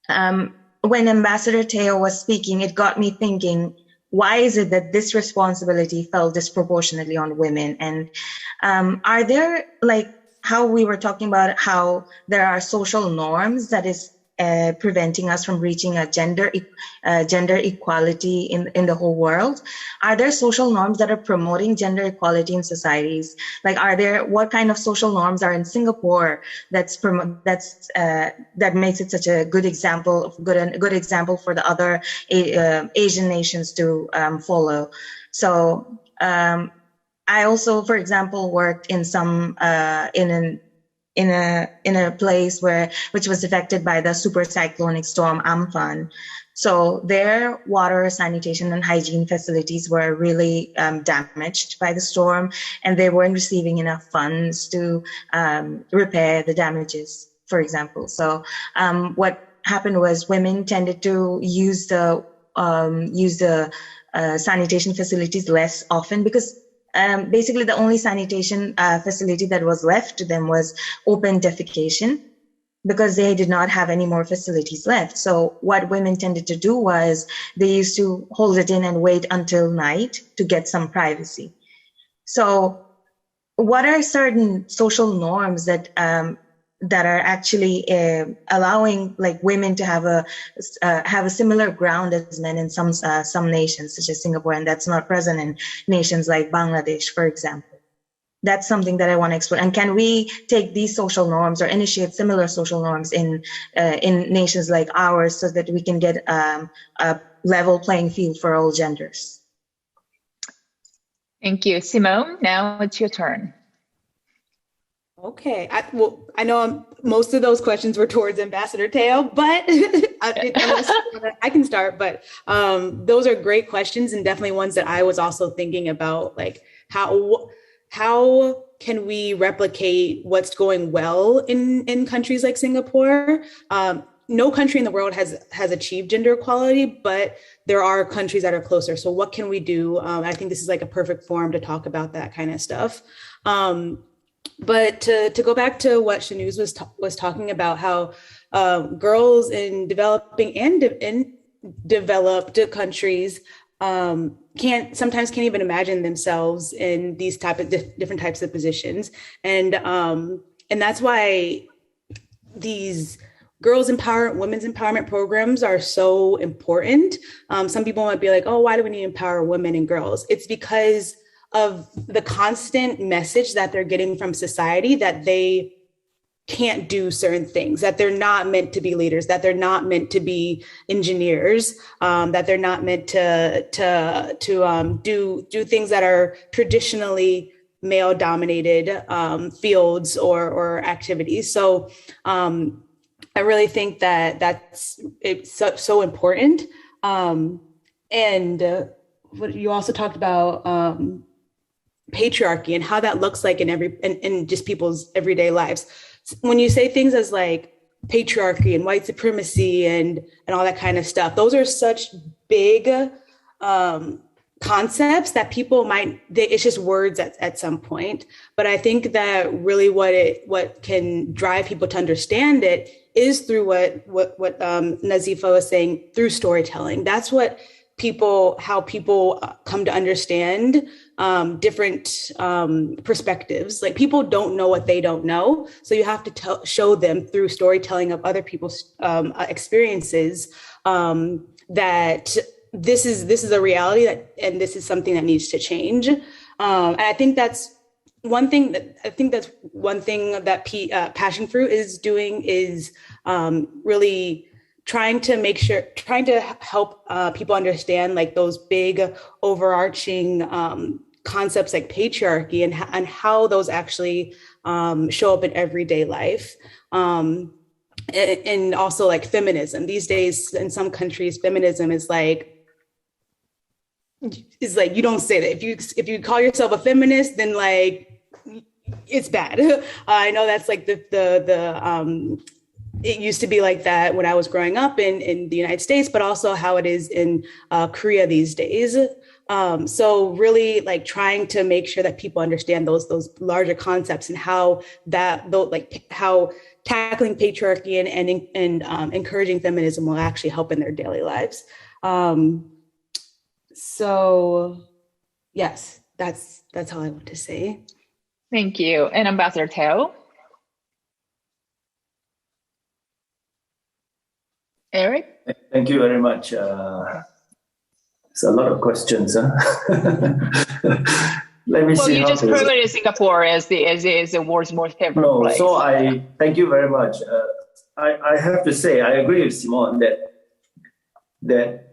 Speaker 10: when Ambassador Teo was speaking, it got me thinking, why is it that this responsibility fell disproportionately on women? And are there, like how we were talking about how there are social norms that is preventing us from reaching a gender equality in the whole world? Are there social norms that are promoting gender equality in societies? Like, what kind of social norms are in Singapore that makes it such a good example for the other Asian nations to follow? So I also, for example, worked in some in a place which was affected by the super cyclonic storm Amphan. So their water, sanitation, and hygiene facilities were really damaged by the storm, and they weren't receiving enough funds to repair the damages, for example. So what happened was women tended to use the sanitation facilities less often, because basically the only sanitation facility that was left to them was open defecation, because they did not have any more facilities left. So what women tended to do was they used to hold it in and wait until night to get some privacy. So what are certain social norms that are actually allowing like women to have a similar ground as men in some nations, such as Singapore, and that's not present in nations like Bangladesh, for example? That's something that I want to explore. And can we take these social norms or initiate similar social norms in nations like ours, so that we can get a level playing field for all genders?
Speaker 1: Thank you. Simone, now it's your turn.
Speaker 4: Okay. I know most of those questions were towards Ambassador Teo, but I can start. But those are great questions, and definitely ones that I was also thinking about, like how can we replicate what's going well in countries like Singapore? No country in the world has achieved gender equality, but there are countries that are closer. So what can we do? I think this is like a perfect forum to talk about that kind of stuff. But to go back to what Shanuz was talking about, how girls in developing and in developed countries sometimes can't even imagine themselves in these different types of positions, and that's why these girls empowerment, women's empowerment programs are so important. Some people might be like, oh, why do we need to empower women and girls? It's because of the constant message that they're getting from society that they can't do certain things, that they're not meant to be leaders, that they're not meant to be engineers, that they're not meant to do things that are traditionally male dominated fields or activities. So I really think it's so important. And what you also talked about, patriarchy and how that looks like in just people's everyday lives. When you say things as like patriarchy and white supremacy and all that kind of stuff, those are such big concepts that people it's just words at some point. But I think that really what can drive people to understand it is through what Nazifa was saying, through storytelling. That's how people come to understand different perspectives. Like, people don't know what they don't know. So you have to show them through storytelling of other people's experiences that this is a reality and this is something that needs to change. And I think that's one thing that Passion Fruit is doing, is really trying to help people understand like those big overarching concepts like patriarchy and how those actually show up in everyday life. And also like feminism. These days in some countries, feminism is like, you don't say that. If you call yourself a feminist, then like it's bad. I know that's like it used to be like that when I was growing up in the United States, but also how it is in Korea these days. So really like trying to make sure that people understand those larger concepts and how how tackling patriarchy and encouraging feminism will actually help in their daily lives. So yes, that's all I want to say.
Speaker 1: Thank you. And Ambassador Teo? Eric?
Speaker 3: Thank you very much. It's a lot of questions. Huh? Let me see.
Speaker 1: Well, you just promoted Singapore as the world's most favorite place.
Speaker 3: So I thank you very much. I have to say, I agree with Simone that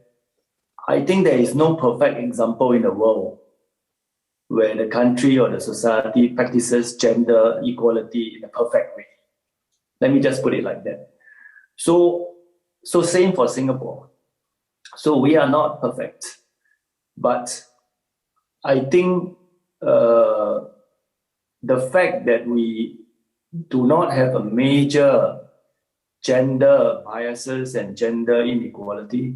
Speaker 3: I think there is no perfect example in the world where the country or the society practices gender equality in a perfect way. Let me just put it like that. So same for Singapore. So we are not perfect, but I think the fact that we do not have a major gender biases and gender inequality,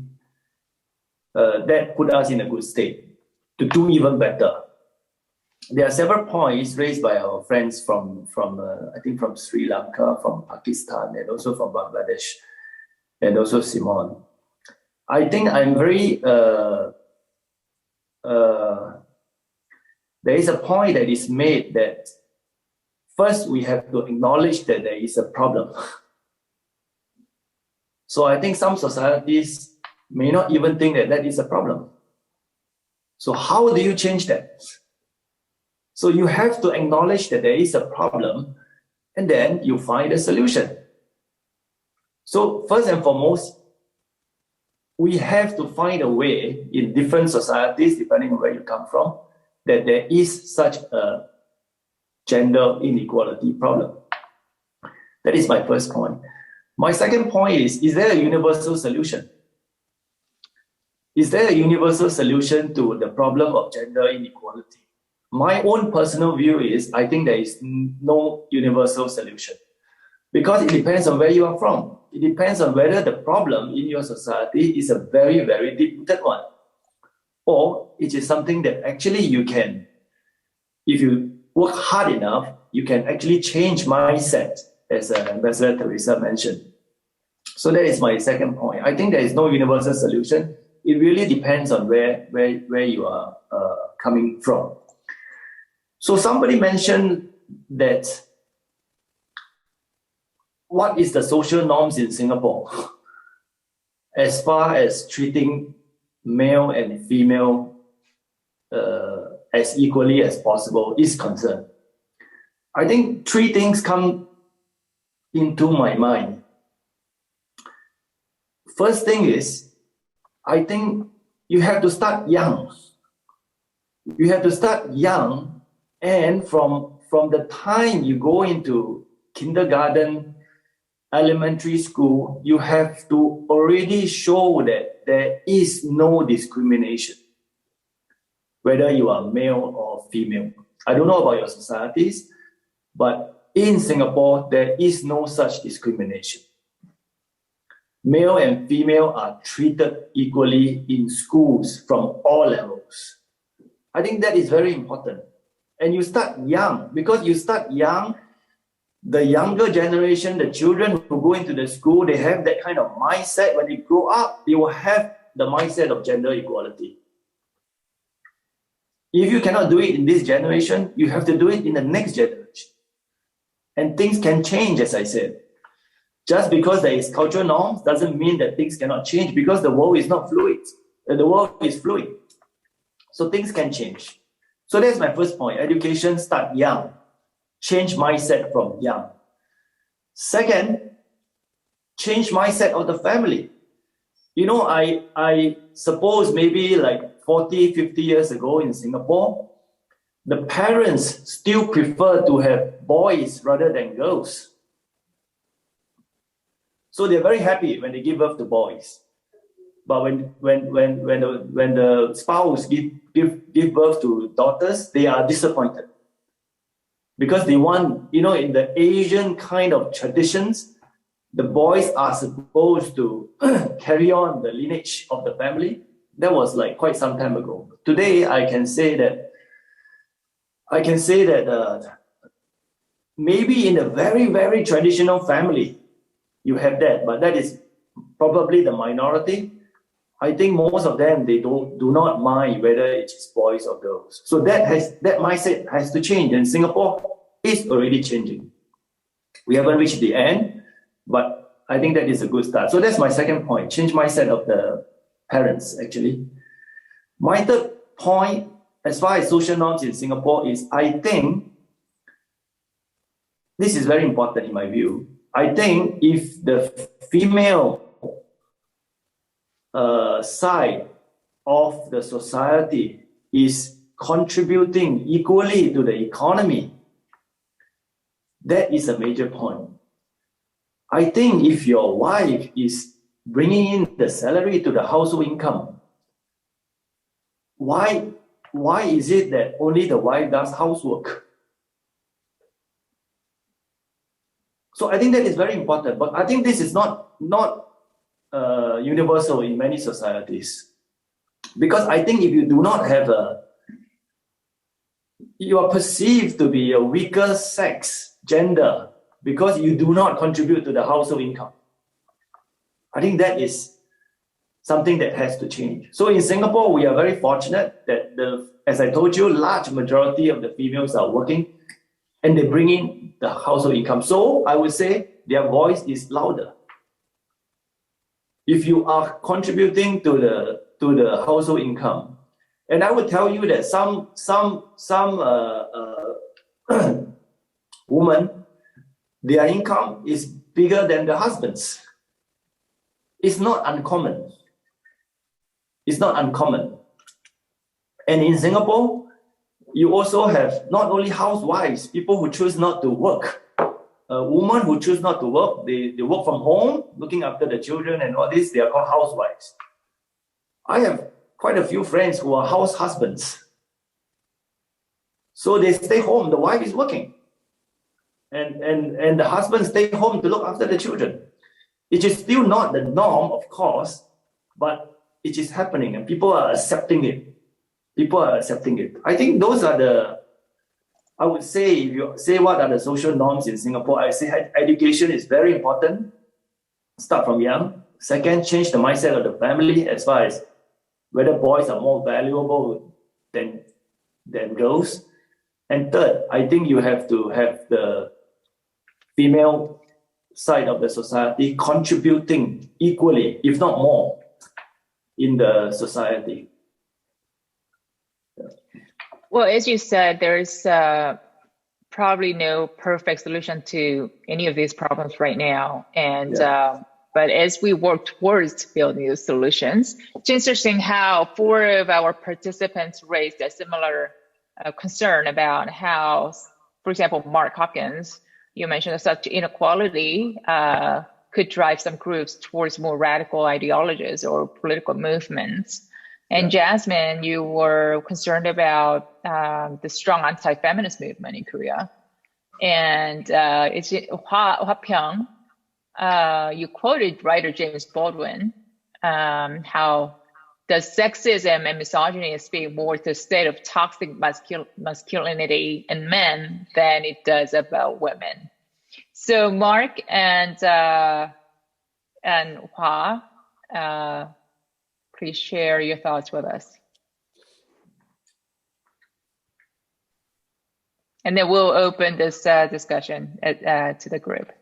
Speaker 3: that put us in a good state to do even better. There are several points raised by our friends from I think from Sri Lanka, from Pakistan, and also from Bangladesh, and also Simone. I think I'm very, there is a point that is made that first we have to acknowledge that there is a problem. So I think some societies may not even think that is a problem. So how do you change that? So you have to acknowledge that there is a problem, and then you find a solution. So first and foremost, we have to find a way in different societies, depending on where you come from, that there is such a gender inequality problem. That is my first point. My second point is there a universal solution? Is there a universal solution to the problem of gender inequality? My own personal view is, I think there is no universal solution, because it depends on where you are from. It depends on whether the problem in your society is a very, very deep-rooted one, or it is something that actually you can, if you work hard enough, you can actually change mindset, as Ambassador Theresa mentioned. So that is my second point. I think there is no universal solution. It really depends on where you are coming from. So somebody mentioned that what is the social norms in Singapore as far as treating male and female as equally as possible is concerned. I think three things come into my mind. First thing is, I think you have to start young. You have to start young, and from the time you go into kindergarten, elementary school, you have to already show that there is no discrimination, whether you are male or female. I don't know about your societies, but in Singapore, there is no such discrimination. Male and female are treated equally in schools from all levels. I think that is very important. And you start young, because you start young, the younger generation, the children who go into the school, they have that kind of mindset. When they grow up, they will have the mindset of gender equality. If you cannot do it in this generation, you have to do it in the next generation. And things can change, as I said. Just because there is cultural norms doesn't mean that things cannot change, because the world is not fluid. The world is fluid. So things can change. So that's my first point. Education, start young. Change mindset from young. Second, change mindset of the family. You know, I suppose maybe like 40, 50 years ago in Singapore, the parents still prefer to have boys rather than girls. So they're very happy when they give birth to boys. But when the spouse give birth to daughters, they are disappointed. Because they want, you know, in the Asian kind of traditions, the boys are supposed to carry on the lineage of the family. That was like quite some time ago. Today, I can say that maybe in a very, very traditional family, you have that, but that is probably the minority. I think most of them, they do not mind whether it's boys or girls. So that mindset has to change, and Singapore is already changing. We haven't reached the end, but I think that is a good start. So that's my second point, change mindset of the parents, actually. My third point, as far as social norms in Singapore, is I think, this is very important in my view, I think if the female side of the society is contributing equally to the economy, that is a major point. I think if your wife is bringing in the salary to the household income, why is it that only the wife does housework? So I think that is very important, but I think this is not universal in many societies. Because I think if you do not have you are perceived to be a weaker sex, gender, because you do not contribute to the household income. I think that is something that has to change. So in Singapore, we are very fortunate that as I told you, large majority of the females are working and they bring in the household income. So I would say their voice is louder. If you are contributing to the household income, and I would tell you that some women, their income is bigger than the husband's. It's not uncommon. It's not uncommon. And in Singapore, you also have not only housewives, people who choose not to work. Women who choose not to work, they work from home, looking after the children and all this, they are called housewives. I have quite a few friends who are house husbands. So they stay home, the wife is working. And the husband stay home to look after the children. It is still not the norm, of course, but it is happening and people are accepting it. People are accepting it. I think those are I would say, if you say what are the social norms in Singapore, I say education is very important. Start from young. Second, change the mindset of the family as far as whether boys are more valuable than girls. And third, I think you have to have the female side of the society contributing equally, if not more, in the society.
Speaker 1: Well, as you said, there's probably no perfect solution to any of these problems right now. And but as we work towards building those solutions, it's interesting how 4 of our participants raised a similar concern about how, for example, Mark Hopkins, you mentioned that such inequality could drive some groups towards more radical ideologies or political movements. And Jasmine, you were concerned about the strong anti-feminist movement in Korea. And it's Hwapyeong, you quoted writer James Baldwin, how does sexism and misogyny speak more to the state of toxic masculinity in men than it does about women? So Mark and Hua, please share your thoughts with us. And then we'll open this discussion to the group.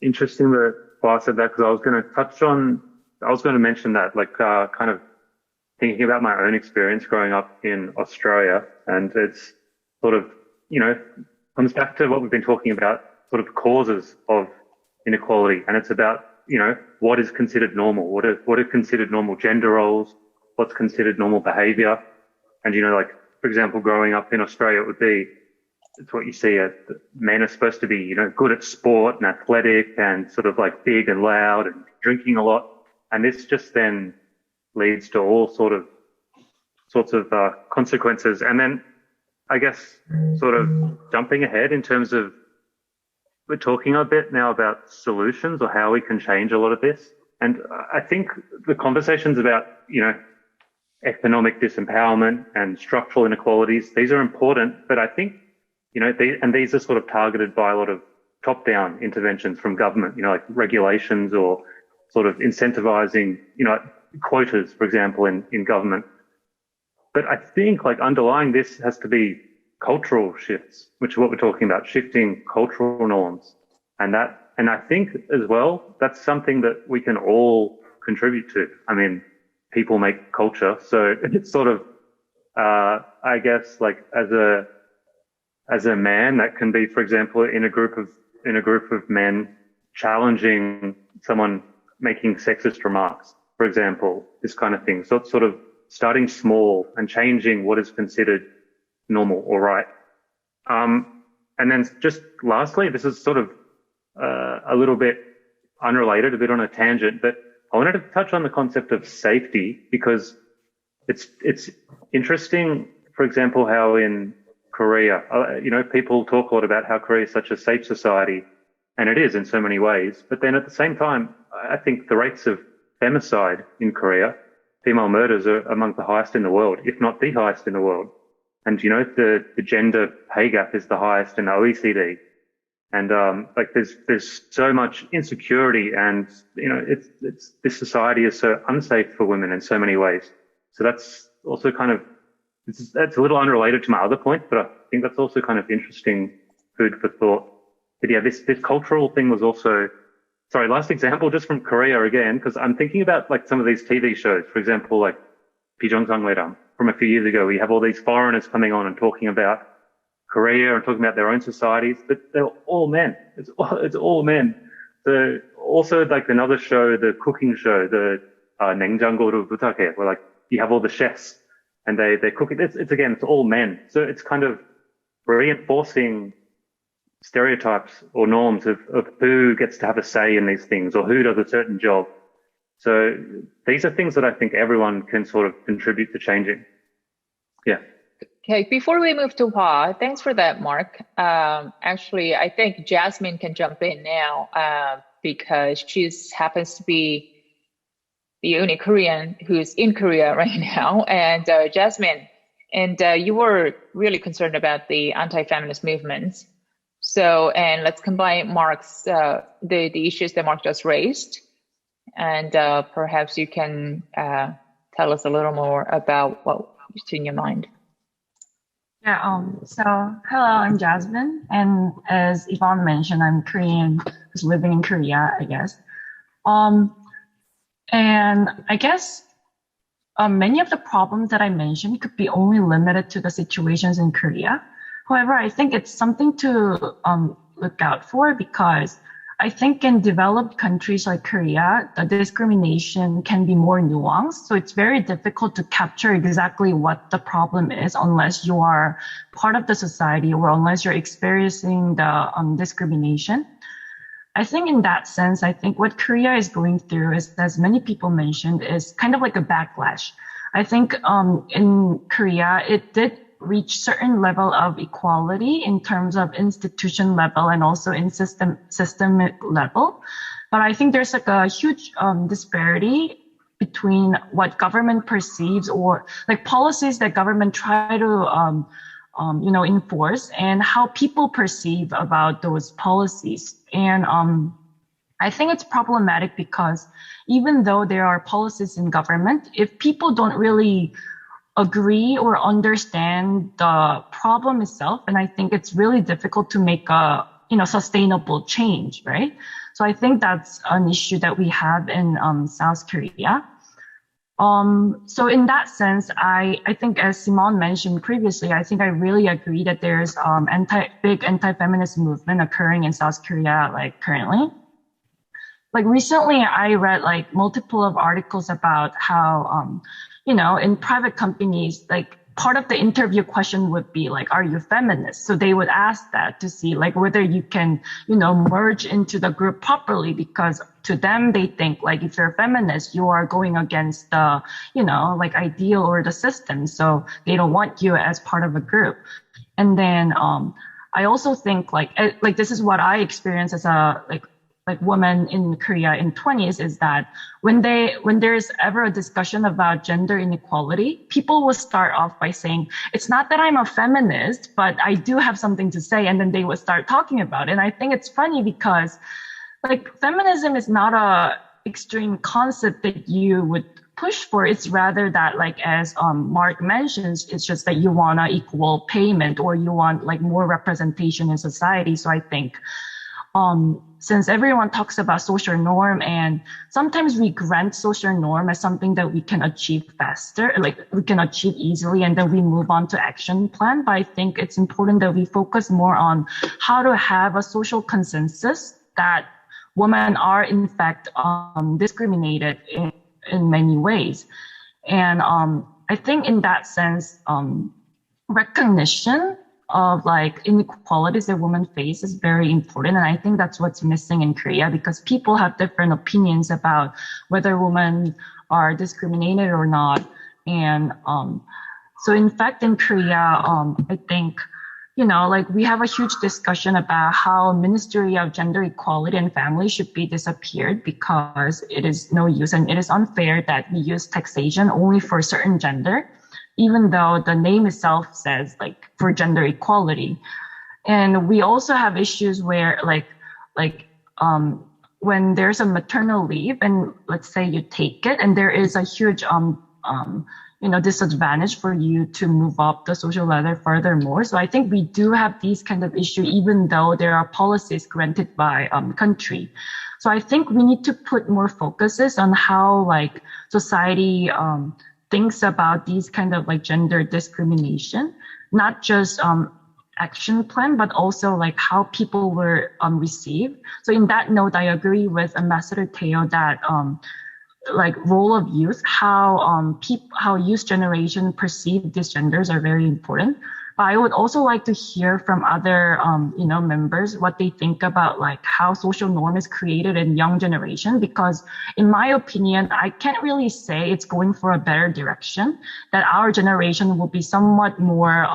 Speaker 11: Interesting that Hua said that, because I was going to mention that, like kind of thinking about my own experience growing up in Australia, and it's sort of, comes back to what we've been talking about, sort of causes of inequality, and it's about, what is considered normal, what are considered normal gender roles, what's considered normal behavior, and like, for example, growing up in Australia, it's what you see. Men are supposed to be, good at sport and athletic and sort of like big and loud and drinking a lot. And this just then leads to all sorts of consequences. And then I guess sort of jumping ahead in terms of, we're talking a bit now about solutions or how we can change a lot of this. And I think the conversations about, economic disempowerment and structural inequalities, these are important, but I think, these are sort of targeted by a lot of top-down interventions from government, like regulations or sort of incentivizing, quotas, for example, in government. But I think like underlying this has to be cultural shifts, which is what we're talking about, shifting cultural norms. And I think as well, that's something that we can all contribute to. I mean, people make culture. So it's sort of, I guess like as a man, that can be, for example, in a group of men challenging someone making sexist remarks, for example, this kind of thing. So it's sort of starting small and changing what is considered normal or right. And then just lastly, this is sort of a little bit unrelated, a bit on a tangent, but I wanted to touch on the concept of safety, because it's interesting, for example, how in Korea, people talk a lot about how Korea is such a safe society, and it is in so many ways. But then at the same time, I think the rates of femicide in Korea, female murders, are among the highest in the world, if not the highest in the world. And, the gender pay gap is the highest in the OECD. And, there's so much insecurity, and, this society is so unsafe for women in so many ways. So that's also kind of, that's a little unrelated to my other point, but I think that's also kind of interesting food for thought. But yeah, this cultural thing was also, sorry, last example just from Korea again, because I'm thinking about like some of these TV shows, for example, like Bijongsanglera from a few years ago. We have all these foreigners coming on and talking about Korea and talking about their own societies, but they're all men. It's all men. So also like another show, the cooking show, the Nengjanggoru Butake, where like you have all the chefs and they cook it. It's all men. So it's kind of reinforcing stereotypes or norms of who gets to have a say in these things or who does a certain job. So these are things that I think everyone can sort of contribute to changing. Yeah.
Speaker 1: Okay, before we move to Hua, thanks for that, Mark. Actually, I think Jasmine can jump in now because she happens to be the only Korean who's in Korea right now. And Jasmine, and you were really concerned about the anti-feminist movements. So, and let's combine Mark's, the issues that Mark just raised. And perhaps you can tell us a little more about what's in your mind.
Speaker 12: Yeah, so hello, I'm Jasmine, and as Yvonne mentioned, I'm Korean who's living in Korea, I guess. And I guess many of the problems that I mentioned could be only limited to the situations in Korea. However, I think it's something to look out for, because I think in developed countries like Korea, the discrimination can be more nuanced. So it's very difficult to capture exactly what the problem is unless you are part of the society or unless you're experiencing the discrimination. I think in that sense, I think what Korea is going through is, as many people mentioned, is kind of like a backlash. I think in Korea, it did reach certain level of equality in terms of institution level and also in systemic level. But I think there's like a huge disparity between what government perceives or like policies that government try to enforce and how people perceive about those policies. And I think it's problematic because even though there are policies in government, if people don't really agree or understand the problem itself, and I think it's really difficult to make a sustainable change, right? So I think that's an issue that we have in South Korea. So in that sense, I think as Simone mentioned previously, I think I really agree that there's big anti-feminist movement occurring in South Korea like currently. Like recently I read like multiple of articles about how in private companies, like part of the interview question would be like, are you feminist? So they would ask that to see like whether you can, merge into the group properly, because to them, they think like if you're a feminist, you are going against the, like ideal or the system. So they don't want you as part of a group. And then, I also think like this is what I experienced as a like woman in Korea in 20s is that when there's ever a discussion about gender inequality, people will start off by saying, it's not that I'm a feminist, but I do have something to say. And then they would start talking about it. And I think it's funny because like feminism is not a extreme concept that you would push for. It's rather that like, as Mark mentions, it's just that you want an equal payment or you want like more representation in society. So I think since everyone talks about social norm and sometimes we grant social norm as something that we can achieve faster, like we can achieve easily, and then we move on to action plan. But I think it's important that we focus more on how to have a social consensus that women are in fact discriminated in many ways. And I think in that sense, recognition of like inequalities that women face is very important. And I think that's what's missing in Korea, because people have different opinions about whether women are discriminated or not. And so in fact, in Korea, I think, like we have a huge discussion about how Ministry of Gender Equality and Family should be disappeared because it is no use and it is unfair that we use taxation only for certain gender, even though the name itself says like for gender equality. And we also have issues where when there's a maternal leave and let's say you take it and there is a huge disadvantage for you to move up the social ladder furthermore. So I think we do have these kind of issues, even though there are policies granted by country. So I think we need to put more focuses on how like society thinks about these kind of like gender discrimination, not just action plan, but also like how people were received. So in that note, I agree with Ambassador Teo that like role of youth, how youth generation perceive these genders are very important. But I would also like to hear from other, members what they think about like how social norm is created in young generation. Because in my opinion, I can't really say it's going for a better direction, that our generation will be somewhat more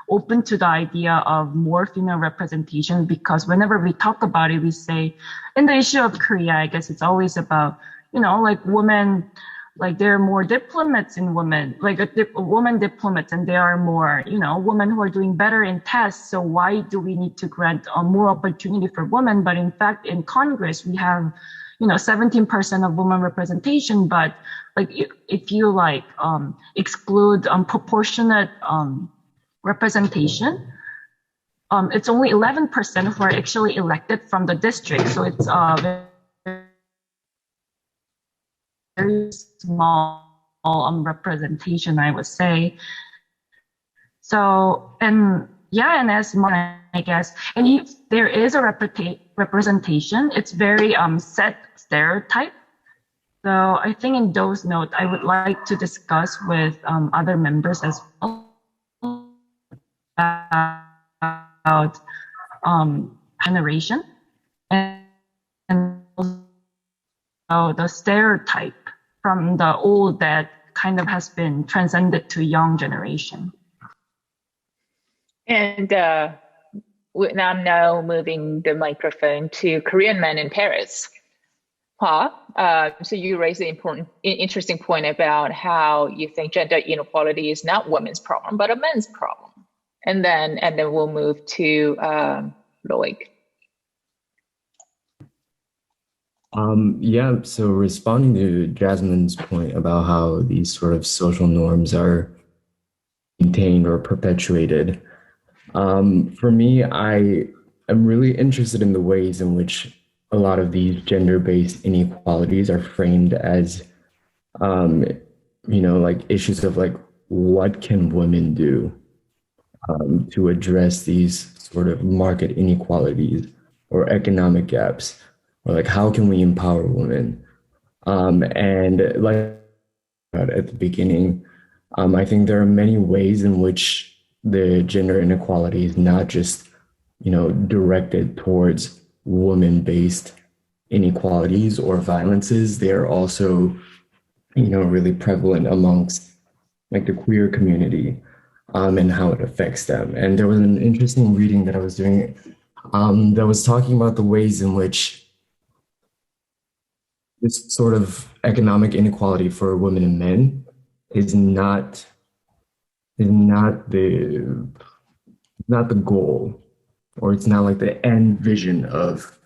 Speaker 12: open to the idea of more female representation. Because whenever we talk about it, we say in the issue of Korea, I guess it's always about, like women, like there are more diplomats in women, like women diplomats, and there are more, women who are doing better in tests. So why do we need to grant more opportunity for women? But in fact, in Congress, we have, 17% of women representation. But like if you like exclude proportionate representation, it's only 11% who are actually elected from the district. So it's very small representation, I would say. So, and as Simone, I guess, and if there is a representation, it's very set stereotype. So I think in those notes, I would like to discuss with other members as well about generation and the stereotype from the old that kind of has been transcended to young generation.
Speaker 1: And I'm now moving the microphone to Korean men in Paris. So you raised an interesting point about how you think gender inequality is not women's problem, but a men's problem. And then we'll move to Loic.
Speaker 13: Yeah, so responding to Jasmine's point about how these sort of social norms are maintained or perpetuated, for me, I am really interested in the ways in which a lot of these gender-based inequalities are framed as, like issues of like, what can women do to address these sort of market inequalities or economic gaps, or like how can we empower women? And like at the beginning, I think there are many ways in which the gender inequality is not just, directed towards women-based inequalities or violences. They are also, really prevalent amongst like the queer community and how it affects them. And there was an interesting reading that I was doing that was talking about the ways in which this sort of economic inequality for women and men is not the goal, or it's not like the end vision of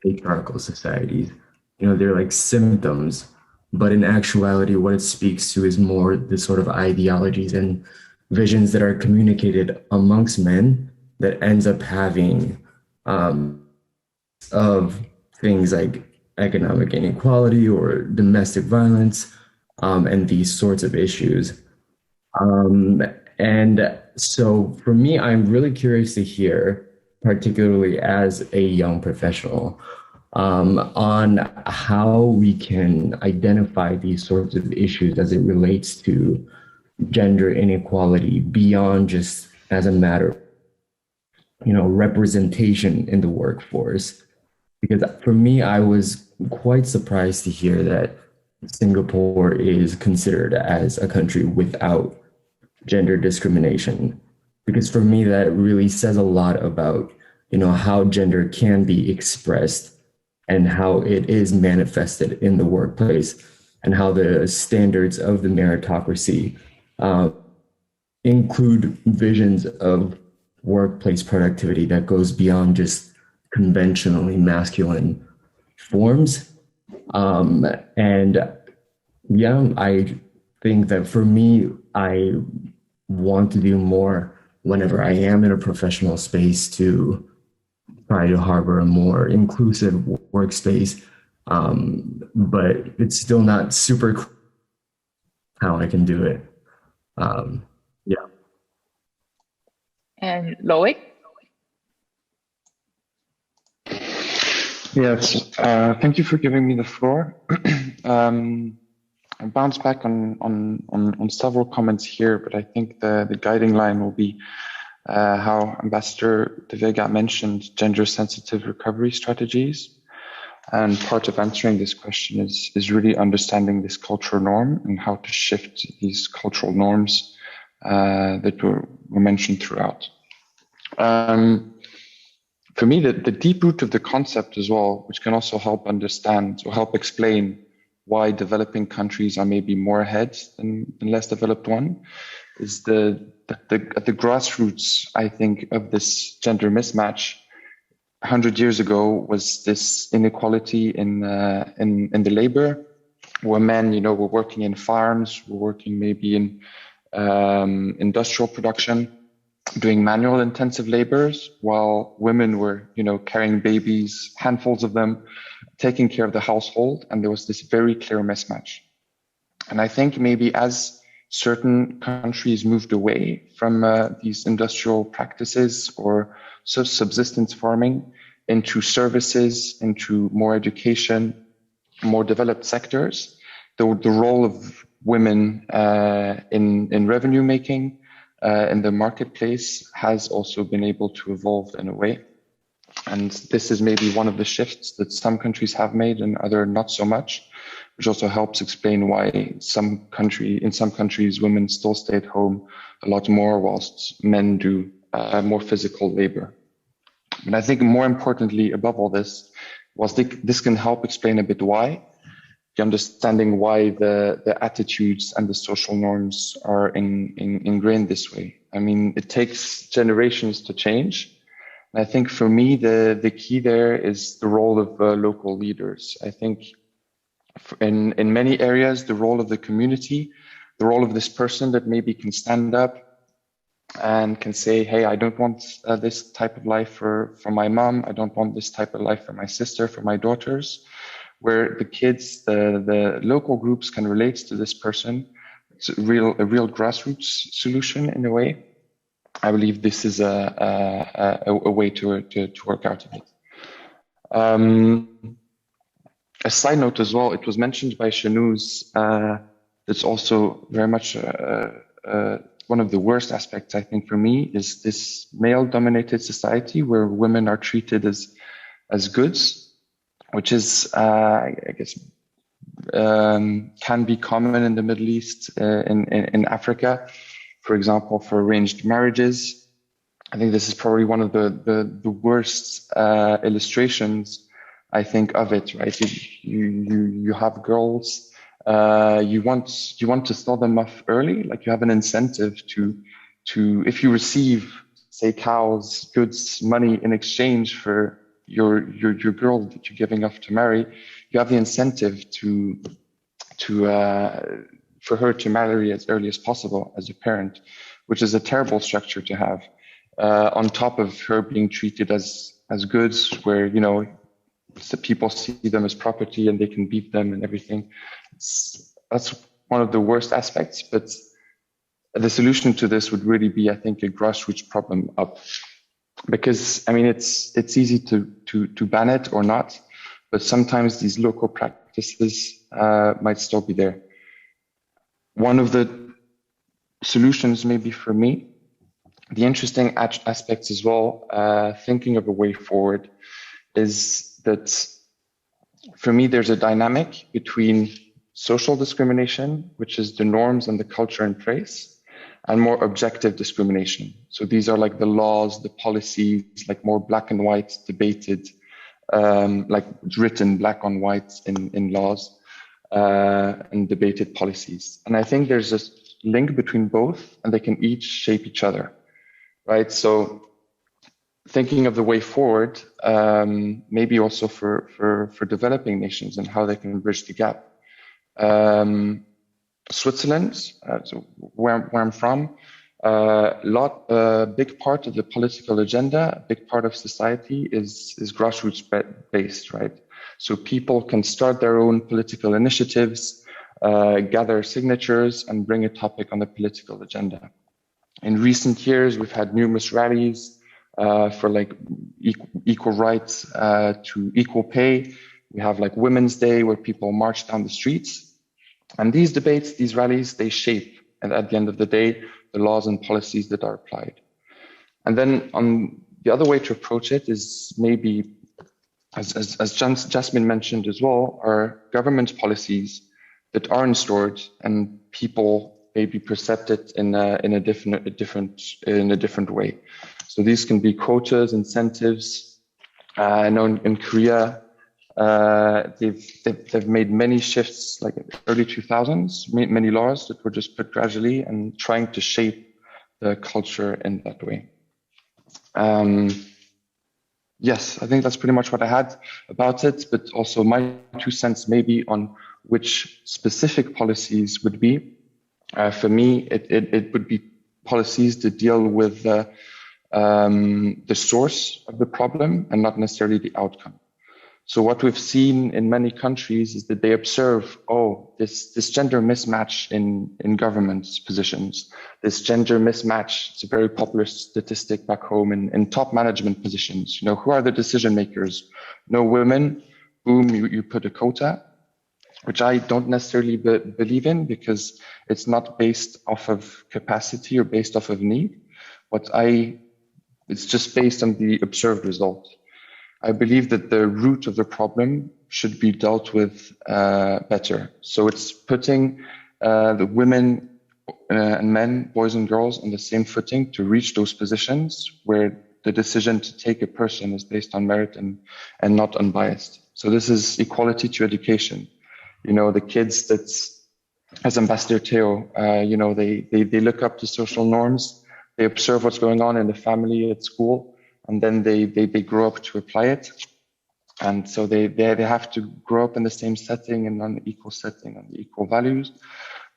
Speaker 13: patriarchal societies. They're like symptoms, but in actuality, what it speaks to is more the sort of ideologies and visions that are communicated amongst men that ends up having of things like economic inequality or domestic violence and these sorts of issues. And so for me, I'm really curious to hear, particularly as a young professional, on how we can identify these sorts of issues as it relates to gender inequality beyond just as a matter, representation in the workforce. Because for me, I was quite surprised to hear that Singapore is considered as a country without gender discrimination. Because for me, that really says a lot about, how gender can be expressed and how it is manifested in the workplace, and how the standards of the meritocracy include visions of workplace productivity that goes beyond just conventionally masculine forms. And yeah, I think that for me, I want to do more whenever I am in a professional space to try to harbor a more inclusive workspace. But it's still not super clear how I can do it. Yeah.
Speaker 1: And Loic?
Speaker 14: Yes, thank you for giving me the floor. I bounce back on several comments here, but I think the guiding line will be how Ambassador De Vega mentioned gender-sensitive recovery strategies. And part of answering this question is really understanding this cultural norm and how to shift these cultural norms that were mentioned throughout. For me, the deep root of the concept as well, which can also help understand or help explain why developing countries are maybe more ahead than less developed one, is at the grassroots, I think, of this gender mismatch 100 years ago was this inequality in the labor, where men, were working in farms, were working maybe in industrial production, doing manual intensive labors, while women were, carrying babies, handfuls of them, taking care of the household. And there was this very clear mismatch. And I think maybe as certain countries moved away from these industrial practices or subsistence farming into services, into more education, more developed sectors, the role of women in revenue making in the marketplace has also been able to evolve in a way. And this is maybe one of the shifts that some countries have made and other not so much, which also helps explain why in some countries, women still stay at home a lot more whilst men do more physical labor. But I think more importantly, above all this, whilst this can help explain a bit why, the understanding why the attitudes and the social norms are ingrained this way. I mean, it takes generations to change. And I think for me, the key there is the role of local leaders. I think in many areas, the role of the community, the role of this person that maybe can stand up and can say, hey, I don't want this type of life for my mom. I don't want this type of life for my sister, for my daughters, where the kids, the local groups can relate to this person. It's a real grassroots solution in a way. I believe this is a way to work out of it. A side note as well, it was mentioned by Shanuz, it's also very much one of the worst aspects, I think, for me, is this male-dominated society where women are treated as goods, which is, I guess, can be common in the Middle East, in Africa, for example, for arranged marriages. I think this is probably one of the worst illustrations, I think, of it, right? You have girls, you want to start them off early, like you have an incentive to if you receive, say, cows, goods, money in exchange for your girl that you're giving up to marry, you have the incentive for her to marry as early as possible as a parent, which is a terrible structure to have, on top of her being treated as goods, where, you know, so people see them as property and they can beat them and everything. That's one of the worst aspects, but the solution to this would really be, I think, a grassroots problem up, because, I mean, it's easy to ban it or not, but sometimes these local practices might still be there. One of the solutions, maybe for me, the interesting aspects as well, thinking of a way forward, is that for me, there's a dynamic between social discrimination, which is the norms and the culture in place, and more objective discrimination. So these are like the laws, the policies, like more black and white debated, like written black on white in laws, and debated policies. And I think there's a link between both, and they can each shape each other, right? So thinking of the way forward, maybe also for developing nations and how they can bridge the gap. Switzerland, so where I'm from, big part of the political agenda, a big part of society is grassroots based, right? So people can start their own political initiatives, gather signatures, and bring a topic on the political agenda. In recent years, we've had numerous rallies for like equal rights to equal pay. We have like Women's Day where people march down the streets. And these debates, these rallies, they shape, and at the end of the day, the laws and policies that are applied. And then on the other way to approach it is maybe, as Jasmine mentioned as well, are government policies that are instaured and people maybe perceive it in a different way. So these can be quotas, incentives. I know in Korea, they've made many shifts, like in the early 2000s, many laws that were just put gradually and trying to shape the culture in that way. Yes, I think that's pretty much what I had about it, but also my 2 cents maybe on which specific policies would be. For me, it would be policies that deal with the source of the problem and not necessarily the outcome. So what we've seen in many countries is that they observe, this gender mismatch in government positions, this gender mismatch. It's a very popular statistic back home in top management positions. You know, who are the decision makers? No women, boom, you put a quota, which I don't necessarily believe in, because it's not based off of capacity or based off of need. It's just based on the observed result. I believe that the root of the problem should be dealt with better. So it's putting the women and men, boys and girls on the same footing to reach those positions where the decision to take a person is based on merit and not unbiased. So this is equality to education. The kids that's, as Ambassador Theo, they look up to social norms, they observe what's going on in the family, at school, and then they grow up to apply it. And so they have to grow up in the same setting and on the equal setting and the equal values.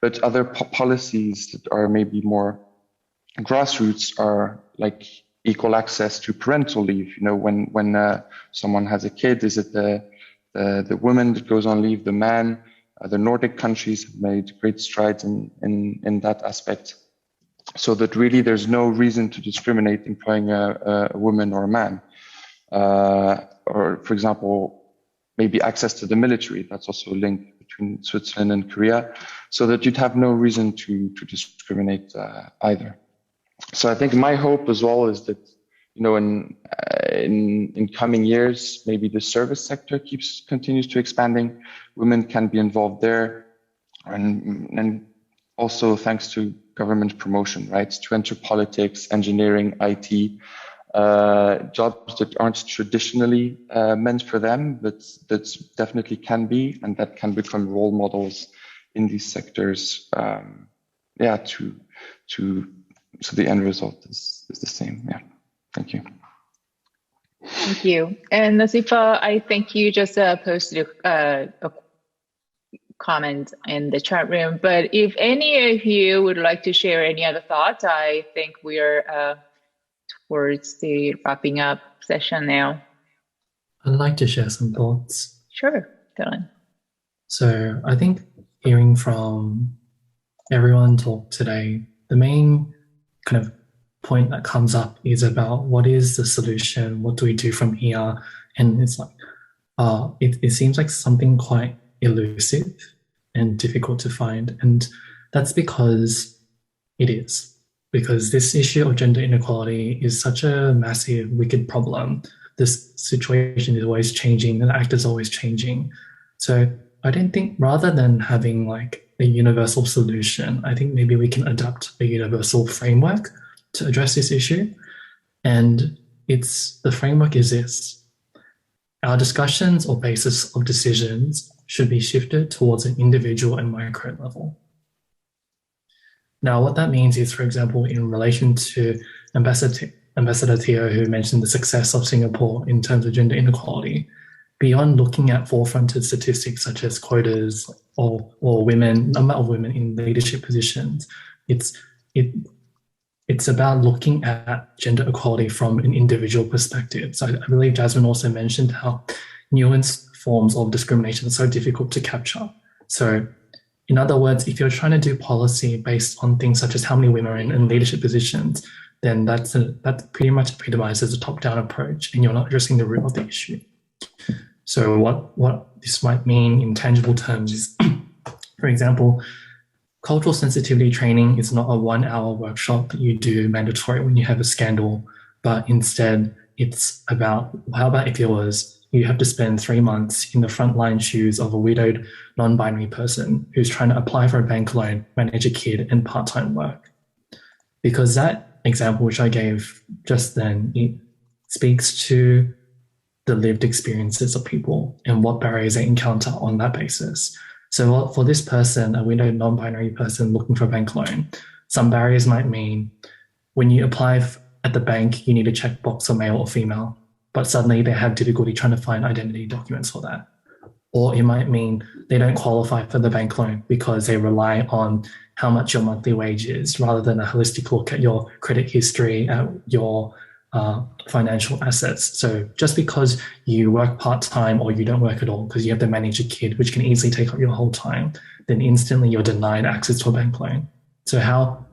Speaker 14: But other policies that are maybe more grassroots are like equal access to parental leave. When someone has a kid, is it the woman that goes on leave, the man? The Nordic countries have made great strides in that aspect, so that really there's no reason to discriminate employing a woman or a man. Or, for example, maybe access to the military. That's also a link between Switzerland and Korea, so that you'd have no reason to discriminate either. So I think my hope as well is that, in coming years, maybe the service sector continues to expanding. Women can be involved there, and also thanks to government promotion, right? To enter politics, engineering, IT, jobs that aren't traditionally meant for them, but that definitely can be, and that can become role models in these sectors. So the end result is the same. Yeah. Thank you.
Speaker 1: Thank you. And Nazifa, I think you just posted a comment in the chat room, but if any of you would like to share any other thoughts, I think we are towards the wrapping up session now.
Speaker 6: I'd like to share some thoughts.
Speaker 1: Sure, Dylan.
Speaker 6: So I think hearing from everyone talk today, the main kind of point that comes up is about what is the solution, what do we do from here? And it's like, it seems like something quite elusive and difficult to find. And that's because it is. Because this issue of gender inequality is such a massive, wicked problem. This situation is always changing, and the act is always changing. So I don't think, rather than having like a universal solution, I think maybe we can adopt a universal framework to address this issue. And the framework is this: our discussions or basis of decisions should be shifted towards an individual and micro level. Now, what that means is, for example, in relation to Ambassador Theo, who mentioned the success of Singapore in terms of gender inequality, beyond looking at forefronted statistics such as quotas or number of women in leadership positions, it's about looking at gender equality from an individual perspective. So I believe Jasmine also mentioned how nuanced forms of discrimination are so difficult to capture. So in other words, if you're trying to do policy based on things such as how many women are in leadership positions, then that pretty much epitomizes a top-down approach, and you're not addressing the root of the issue. So what this might mean in tangible terms is, for example, cultural sensitivity training is not a 1-hour workshop that you do mandatory when you have a scandal, but instead it's about, how about if you have to spend 3 months in the frontline shoes of a widowed non-binary person who's trying to apply for a bank loan, manage a kid, and part-time work. Because that example, which I gave just then, it speaks to the lived experiences of people and what barriers they encounter on that basis. So for this person, a widowed non-binary person looking for a bank loan, some barriers might mean when you apply at the bank, you need a checkbox for male or female, but suddenly they have difficulty trying to find identity documents for that. Or it might mean they don't qualify for the bank loan because they rely on how much your monthly wage is rather than a holistic look at your credit history, at your financial assets. So just because you work part-time or you don't work at all because you have to manage a kid, which can easily take up your whole time, then instantly you're denied access to a bank loan. So how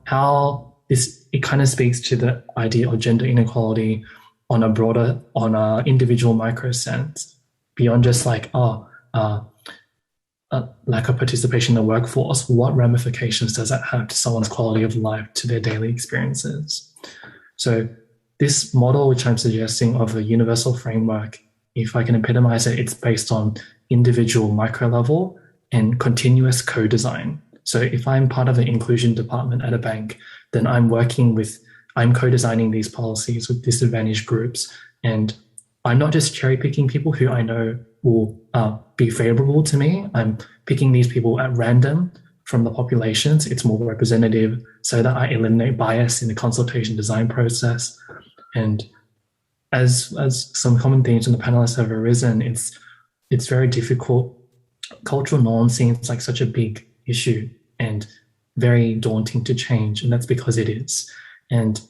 Speaker 6: it kind of speaks to the idea of gender inequality on a individual micro sense, beyond just like, lack of participation in the workforce. What ramifications does that have to someone's quality of life, to their daily experiences? So this model, which I'm suggesting of a universal framework, if I can epitomize it, it's based on individual micro level and continuous co-design. So if I'm part of an inclusion department at a bank, then I'm working with I'm co-designing these policies with disadvantaged groups, and I'm not just cherry picking people who I know will be favorable to me. I'm picking these people at random from the populations. It's more representative so that I eliminate bias in the consultation design process. And as some common themes from the panelists have arisen, it's very difficult. Cultural norms seems like such a big issue and very daunting to change, and that's because it is. And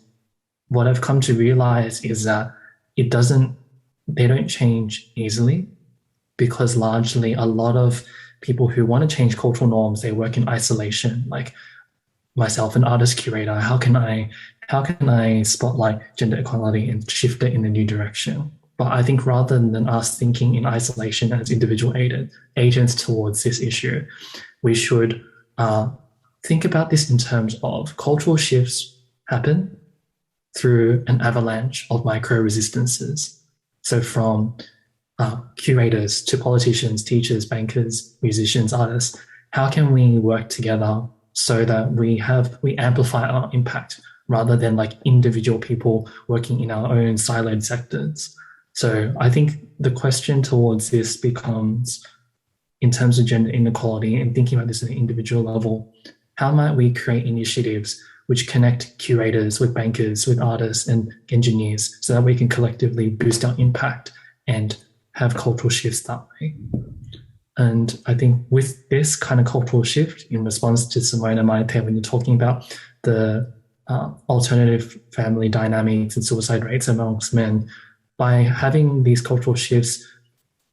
Speaker 6: what I've come to realize is that they don't change easily, because largely a lot of people who want to change cultural norms, they work in isolation. Like myself, an artist curator, how can I spotlight gender equality and shift it in a new direction? But I think rather than us thinking in isolation as individual agents towards this issue, we should think about this in terms of cultural shifts happen through an avalanche of micro resistances. So from curators to politicians, teachers, bankers, musicians, artists, how can we work together so that we amplify our impact rather than like individual people working in our own siloed sectors? So I think the question towards this becomes, in terms of gender inequality and thinking about this at an individual level, how might we create initiatives which connect curators with bankers, with artists and engineers, so that we can collectively boost our impact and have cultural shifts that way? And I think with this kind of cultural shift, in response to Simone and Maite, when you're talking about the alternative family dynamics and suicide rates amongst men, by having these cultural shifts,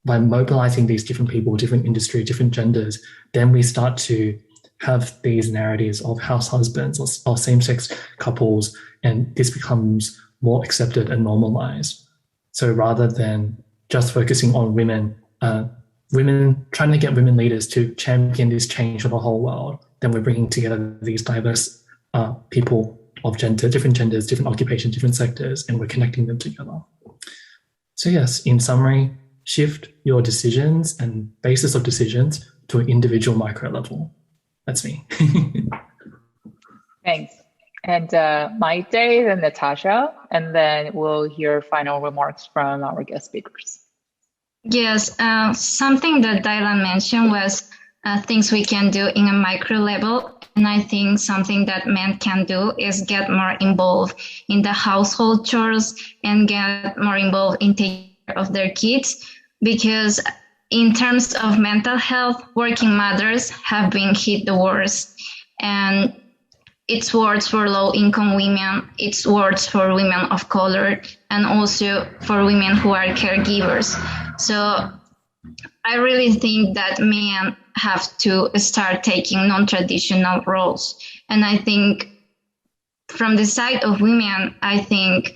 Speaker 6: by mobilizing these different people, different industry, different genders, then we start to have these narratives of house husbands or same-sex couples, and this becomes more accepted and normalized. So rather than just focusing on women trying to get women leaders to champion this change for the whole world, then we're bringing together these diverse people of different genders, different occupations, different sectors, and we're connecting them together. So yes, in summary, shift your decisions and basis of decisions to an individual micro level. That's me.
Speaker 1: Thanks. And Maite and Natasha, and then we'll hear final remarks from our guest speakers.
Speaker 5: Yes, something that Dylan mentioned was things we can do in a micro level. And I think something that men can do is get more involved in the household chores and get more involved in taking care of their kids. Because in terms of mental health, working mothers have been hit the worst. And it's worse for low-income women, it's worse for women of color, and also for women who are caregivers. So I really think that men have to start taking non-traditional roles. And I think from the side of women, I think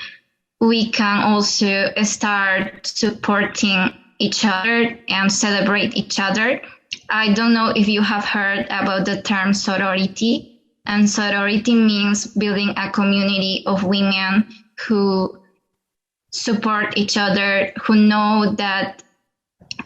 Speaker 5: we can also start supporting each other and celebrate each other. I don't know if you have heard about the term sorority. And sorority means building a community of women who support each other, who know that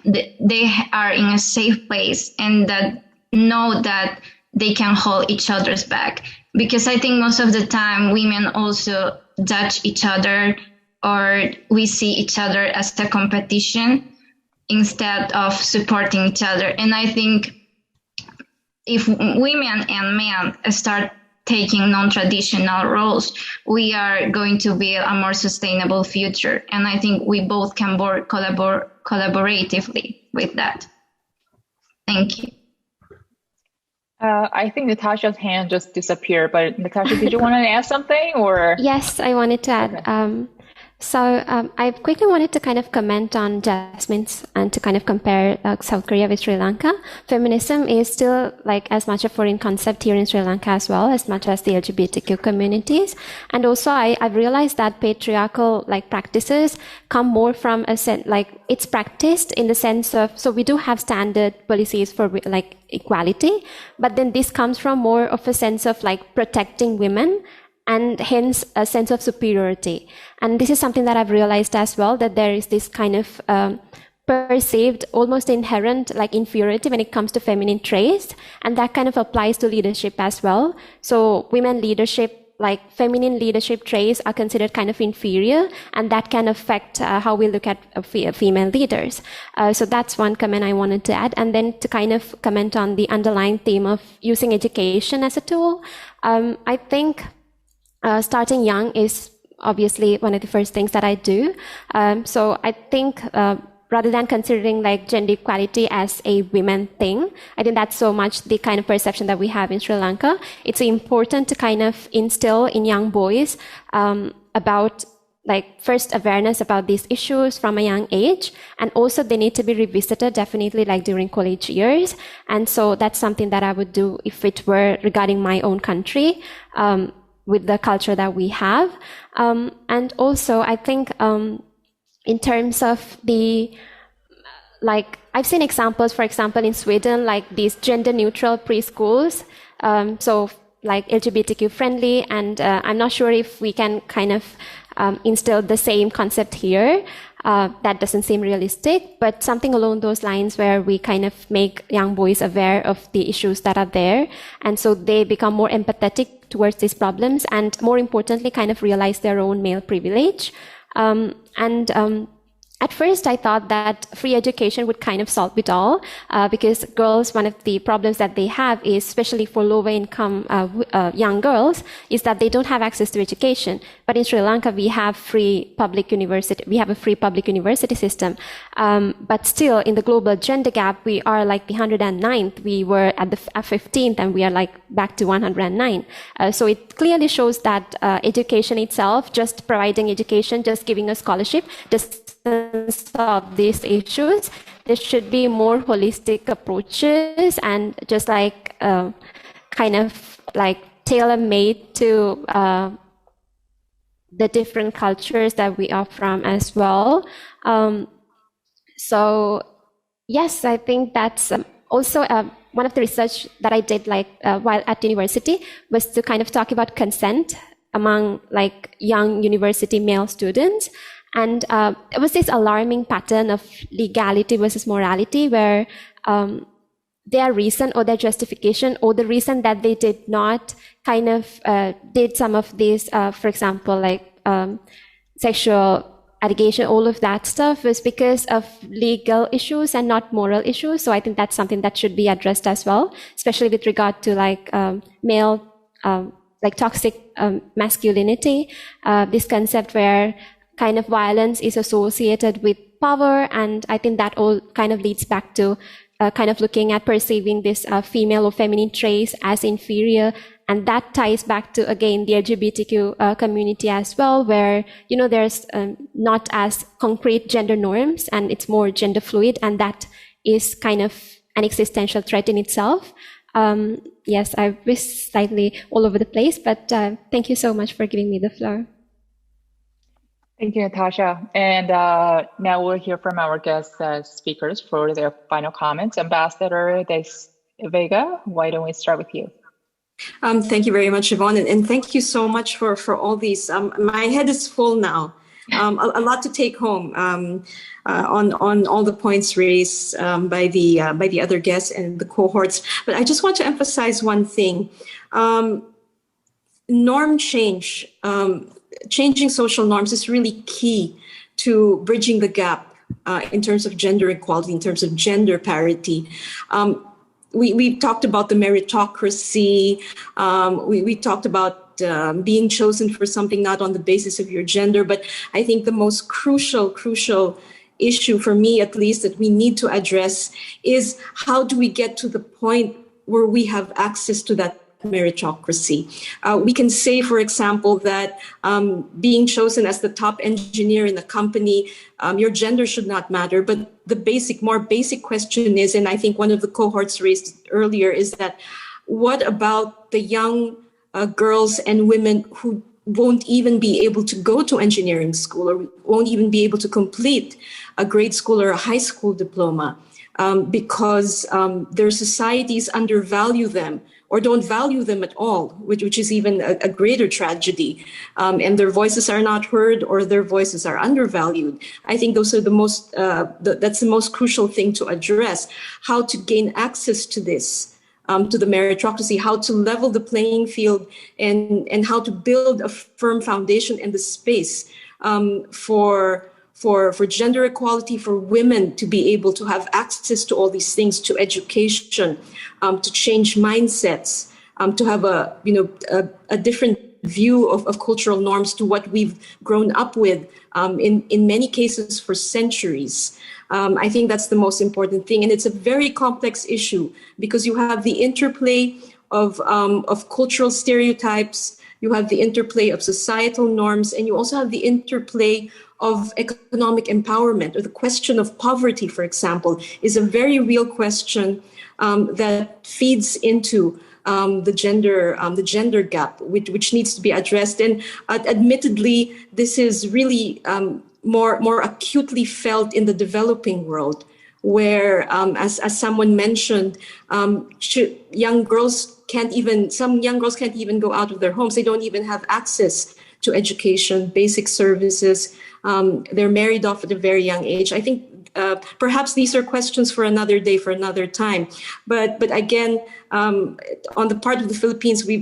Speaker 5: they are in a safe place and that know that they can hold each other's back. Because I think most of the time women also judge each other, or we see each other as a competition instead of supporting each other. And I think if women and men start taking non-traditional roles, we are going to build a more sustainable future. And I think we both can work collaboratively with that. Thank you.
Speaker 1: I think Natasha's hand just disappeared, but Natasha, did you want to add something or?
Speaker 8: Yes, I wanted to add. Okay. I quickly wanted to kind of comment on Jasmine's and to kind of compare South Korea with Sri Lanka. Feminism is still like as much a foreign concept here in Sri Lanka as well, as much as the LGBTQ communities. And also I've realized that patriarchal like practices come more from a sense, like it's practiced in the sense of, so we do have standard policies for like equality, but then this comes from more of a sense of like protecting women, and hence a sense of superiority. And this is something that I've realized as well, that there is this kind of perceived, almost inherent like inferiority when it comes to feminine traits. And that kind of applies to leadership as well. So women leadership like feminine leadership traits are considered kind of inferior, and that can affect how we look at female leaders. So that's one comment I wanted to add. And then to kind of comment on the underlying theme of using education as a tool, I think starting young is obviously one of the first things that I do. So I think rather than considering like gender equality as a women thing, I think that's so much the kind of perception that we have in Sri Lanka. It's important to kind of instill in young boys about like first awareness about these issues from a young age, and also they need to be revisited definitely like during college years. And so that's something that I would do if it were regarding my own country, with the culture that we have. And also I think in terms of the, like, I've seen examples, for example, in Sweden, like these gender neutral preschools, so like LGBTQ friendly, and I'm not sure if we can kind of instill the same concept here. That doesn't seem realistic, but something along those lines where we kind of make young boys aware of the issues that are there, and so they become more empathetic towards these problems, and more importantly, kind of realize their own male privilege. At first, I thought that free education would kind of solve it all, because girls, one of the problems that they have is, especially for lower income young girls, is that they don't have access to education. But in Sri Lanka, we have free public university. We have a free public university system. But still, in the global gender gap, we are like the 109th. We were at the 15th, and we are like back to 109. So it clearly shows that education itself, just providing education, just giving a scholarship, just solve these issues. There should be more holistic approaches, and just like kind of like tailor-made to the different cultures that we are from as well. So yes, I think that's also one of the research that I did like while at university was to kind of talk about consent among like young university male students. And it was this alarming pattern of legality versus morality, where their reason or their justification or the reason that they did not kind of did some of these, for example, like sexual allegation, all of that stuff was because of legal issues and not moral issues. So I think that's something that should be addressed as well, especially with regard to like male, like toxic masculinity, this concept where kind of violence is associated with power. And I think that all kind of leads back to kind of looking at perceiving this female or feminine traits as inferior. And that ties back to, again, the LGBTQ community as well, where, you know, there's not as concrete gender norms and it's more gender fluid. And that is kind of an existential threat in itself. Yes, I was slightly all over the place, but thank you so much for giving me the floor.
Speaker 1: Thank you, Natasha. And now we'll hear from our guest speakers for their final comments. Ambassador Dizon-De Vega, why don't we start with you?
Speaker 2: Thank you very much, Yvonne, and thank you so much for all these. My head is full now. A lot to take home on all the points raised by the other guests and the cohorts. But I just want to emphasize one thing: norm change. Changing social norms is really key to bridging the gap in terms of gender equality, in terms of gender parity. We talked about the meritocracy. We talked about being chosen for something not on the basis of your gender. But I think the most crucial issue for me, at least, that we need to address is how do we get to the point where we have access to that meritocracy. We can say, for example, that being chosen as the top engineer in a company, your gender should not matter. But the more basic question is, and I think one of the cohorts raised earlier, is that what about the young girls and women who won't even be able to go to engineering school or won't even be able to complete a grade school or a high school diploma because their societies undervalue them or don't value them at all, which is even a greater tragedy. And their voices are not heard or their voices are undervalued. I think those are that's the most crucial thing to address, how to gain access to this to the meritocracy, how to level the playing field, and how to build a firm foundation in the space for gender equality, for women to be able to have access to all these things, to education, to change mindsets, to have a different view of cultural norms to what we've grown up with in many cases for centuries. I think that's the most important thing. And it's a very complex issue because you have the interplay of cultural stereotypes, you have the interplay of societal norms, and you also have the interplay of economic empowerment. Or the question of poverty, for example, is a very real question that feeds into the gender gap, which needs to be addressed. And admittedly, this is really more acutely felt in the developing world, where, as someone mentioned, some young girls can't even go out of their homes. They don't even have access to education, basic services. They're married off at a very young age. I think perhaps these are questions for another day, for another time. But again, on the part of the Philippines, we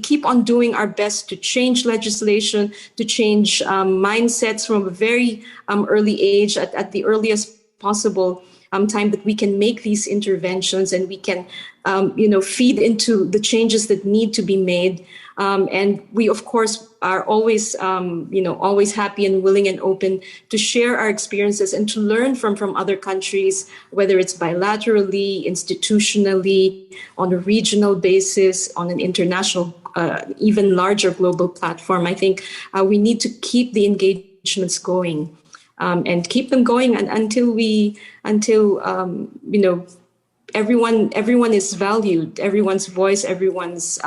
Speaker 2: keep on doing our best to change legislation, to change mindsets from a very early age, at the earliest possible time that we can make these interventions, and we can feed into the changes that need to be made. And we, of course, are always happy and willing and open to share our experiences and to learn from other countries, whether it's bilaterally, institutionally, on a regional basis, on an international, even larger global platform. I think we need to keep the engagements going and keep them going until everyone is valued, everyone's voice, everyone's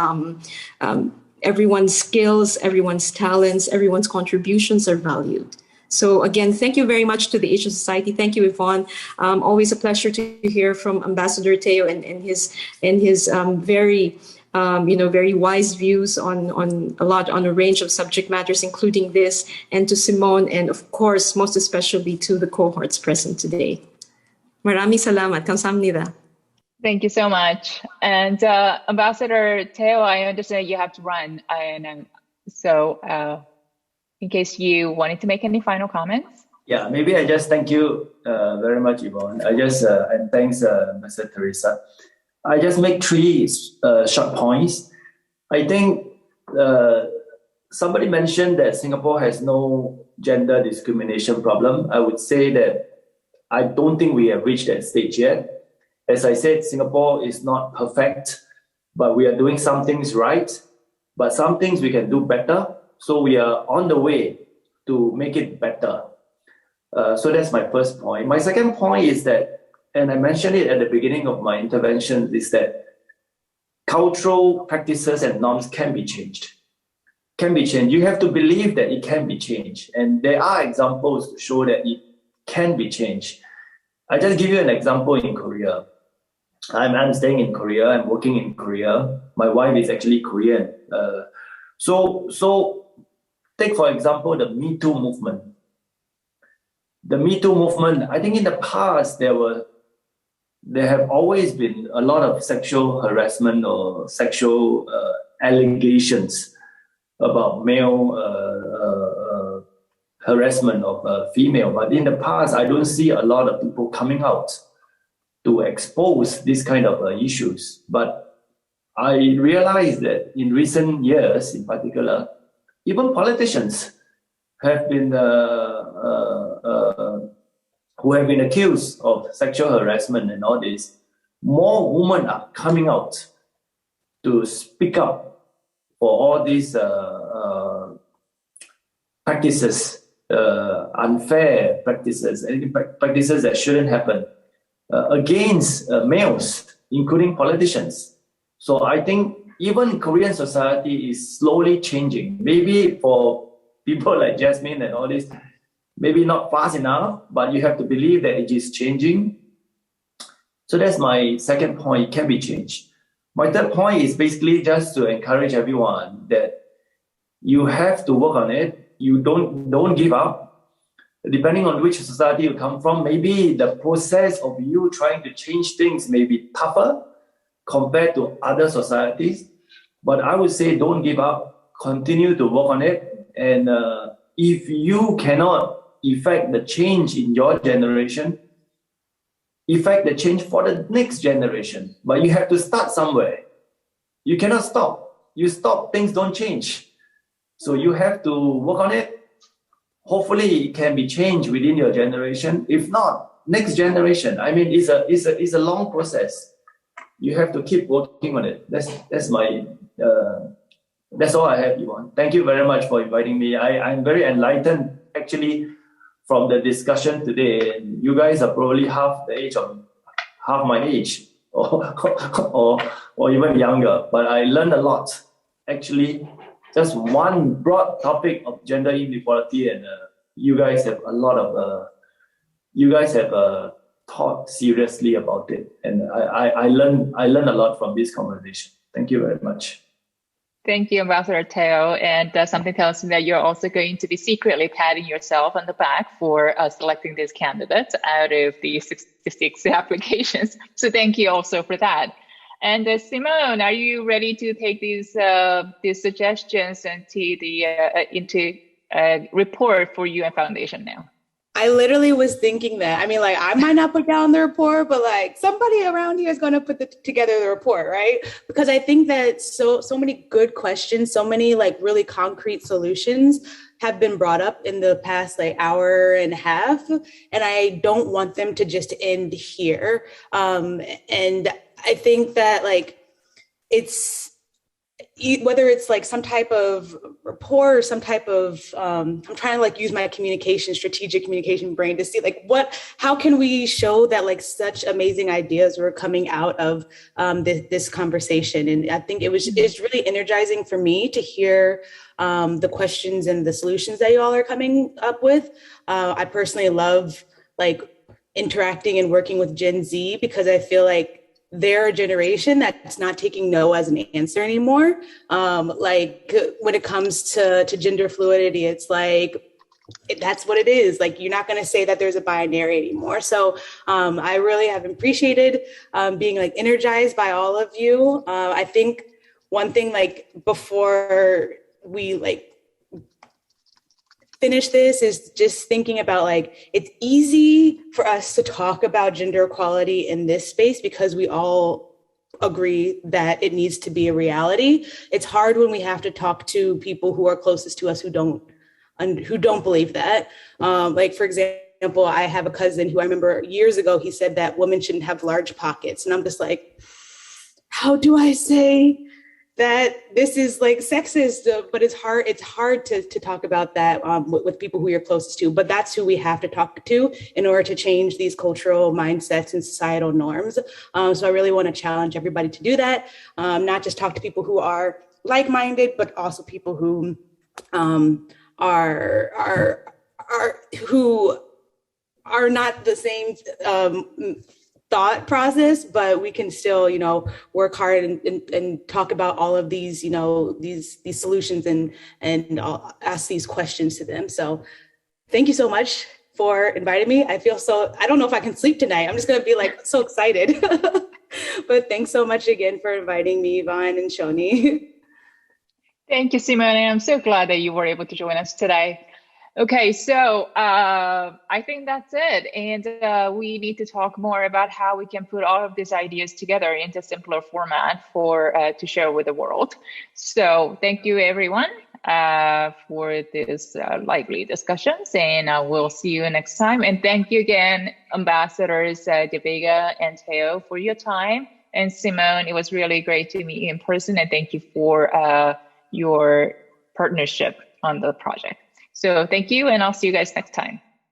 Speaker 2: skills, everyone's talents, everyone's contributions are valued. So again, thank you very much to the Asian Society. Thank you, Yvonne. Always a pleasure to hear from Ambassador Teo and his very wise views on a range of subject matters, including this, and to Simone, and of course, most especially to the cohorts present today. Maraming salamat. Kamsahamnida.
Speaker 1: Thank you so much. And Ambassador Teo, I understand you have to run. So in case you wanted to make any final comments?
Speaker 3: Yeah, maybe I just thank you very much, Yvonne. And thanks, Mr. Theresa. I just make three short points. I think somebody mentioned that Singapore has no gender discrimination problem. I would say that I don't think we have reached that stage yet. As I said, Singapore is not perfect, but we are doing some things right, but some things we can do better. So we are on the way to make it better. So that's my first point. My second point is that, and I mentioned it at the beginning of my intervention, is that cultural practices and norms can be changed. You have to believe that it can be changed. And there are examples to show that it can be changed. I just give you an example in Korea. I'm staying in Korea. I'm working in Korea. My wife is actually Korean. So take, for example, the Me Too movement. The Me Too movement, I think in the past, there have always been a lot of sexual harassment or sexual allegations about male harassment of female. But in the past, I don't see a lot of people coming out to expose these kind of issues. But I realized that in recent years, in particular, even politicians have been who have been accused of sexual harassment and all this. More women are coming out to speak up for all these practices, unfair practices, and practices that shouldn't happen against males, including politicians. So I think even Korean society is slowly changing. Maybe for people like Jasmine and all this, maybe not fast enough, but you have to believe that it is changing. So that's my second point, it can be changed. My third point is basically just to encourage everyone that you have to work on it. You don't give up. depending on which society you come from, maybe the process of you trying to change things may be tougher compared to other societies. But I would say don't give up, continue to work on it. And if you cannot effect the change in your generation, effect the change for the next generation. But you have to start somewhere. You cannot stop. You stop, things don't change. So you have to work on it. Hopefully it can be changed within your generation. If not, next generation. I mean, it's a long process. You have to keep working on it. That's my that's all I have, Yvonne. Thank you very much for inviting me. I'm very enlightened actually from the discussion today. You guys are probably half my age or even younger, but I learned a lot. Actually, just one broad topic of gender inequality, and you guys have thought seriously about it, and I learned a lot from this conversation. Thank you very much.
Speaker 1: Thank you, Ambassador Teo. And something tells me that you're also going to be secretly patting yourself on the back for selecting these candidates out of the 66 applications. So thank you also for that. And Simone, are you ready to take these suggestions into a report for UN Foundation now?
Speaker 4: I literally was thinking that. I mean, like, I might not put down the report, but like somebody around here is going to put together the report, right? Because I think that so many good questions, so many like really concrete solutions have been brought up in the past like hour and a half, and I don't want them to just end here. And I think that like it's, whether it's like some type of rapport or some type of, I'm trying to like use my strategic communication brain to see like how can we show that like such amazing ideas were coming out of this conversation. And I think it's really energizing for me to hear the questions and the solutions that you all are coming up with. I personally love like interacting and working with Gen Z because I feel like they're a generation that's not taking no as an answer anymore. Like when it comes to gender fluidity, it's like, that's what it is. Like, you're not going to say that there's a binary anymore. So I really have appreciated being like energized by all of you. I think one thing like before we like finish this is just thinking about like, it's easy for us to talk about gender equality in this space because we all agree that it needs to be a reality. It's hard when we have to talk to people who are closest to us who don't believe that. Like, for example, I have a cousin who I remember years ago, he said that women shouldn't have large pockets. And I'm just like, how do I say that this is like sexist? But it's hard to talk about that with people who you're closest to, but that's who we have to talk to in order to change these cultural mindsets and societal norms. So I really want to challenge everybody to do that, not just talk to people who are like-minded, but also people who who are not the same thought process, but we can still, work hard and talk about all of these, these solutions and ask these questions to them. So thank you so much for inviting me. I don't know if I can sleep tonight. I'm just going to be like so excited. But thanks so much again for inviting me, Yvonne and Shoni.
Speaker 1: Thank you, Simone. I'm so glad that you were able to join us today. Okay, so I think that's it. And we need to talk more about how we can put all of these ideas together into a simpler format to share with the world. So thank you, everyone, for this lively discussions, and we'll see you next time. And thank you again, Ambassadors De Vega and Teo, for your time. And Simone, it was really great to meet you in person, and thank you for your partnership on the project. So thank you, and I'll see you guys next time.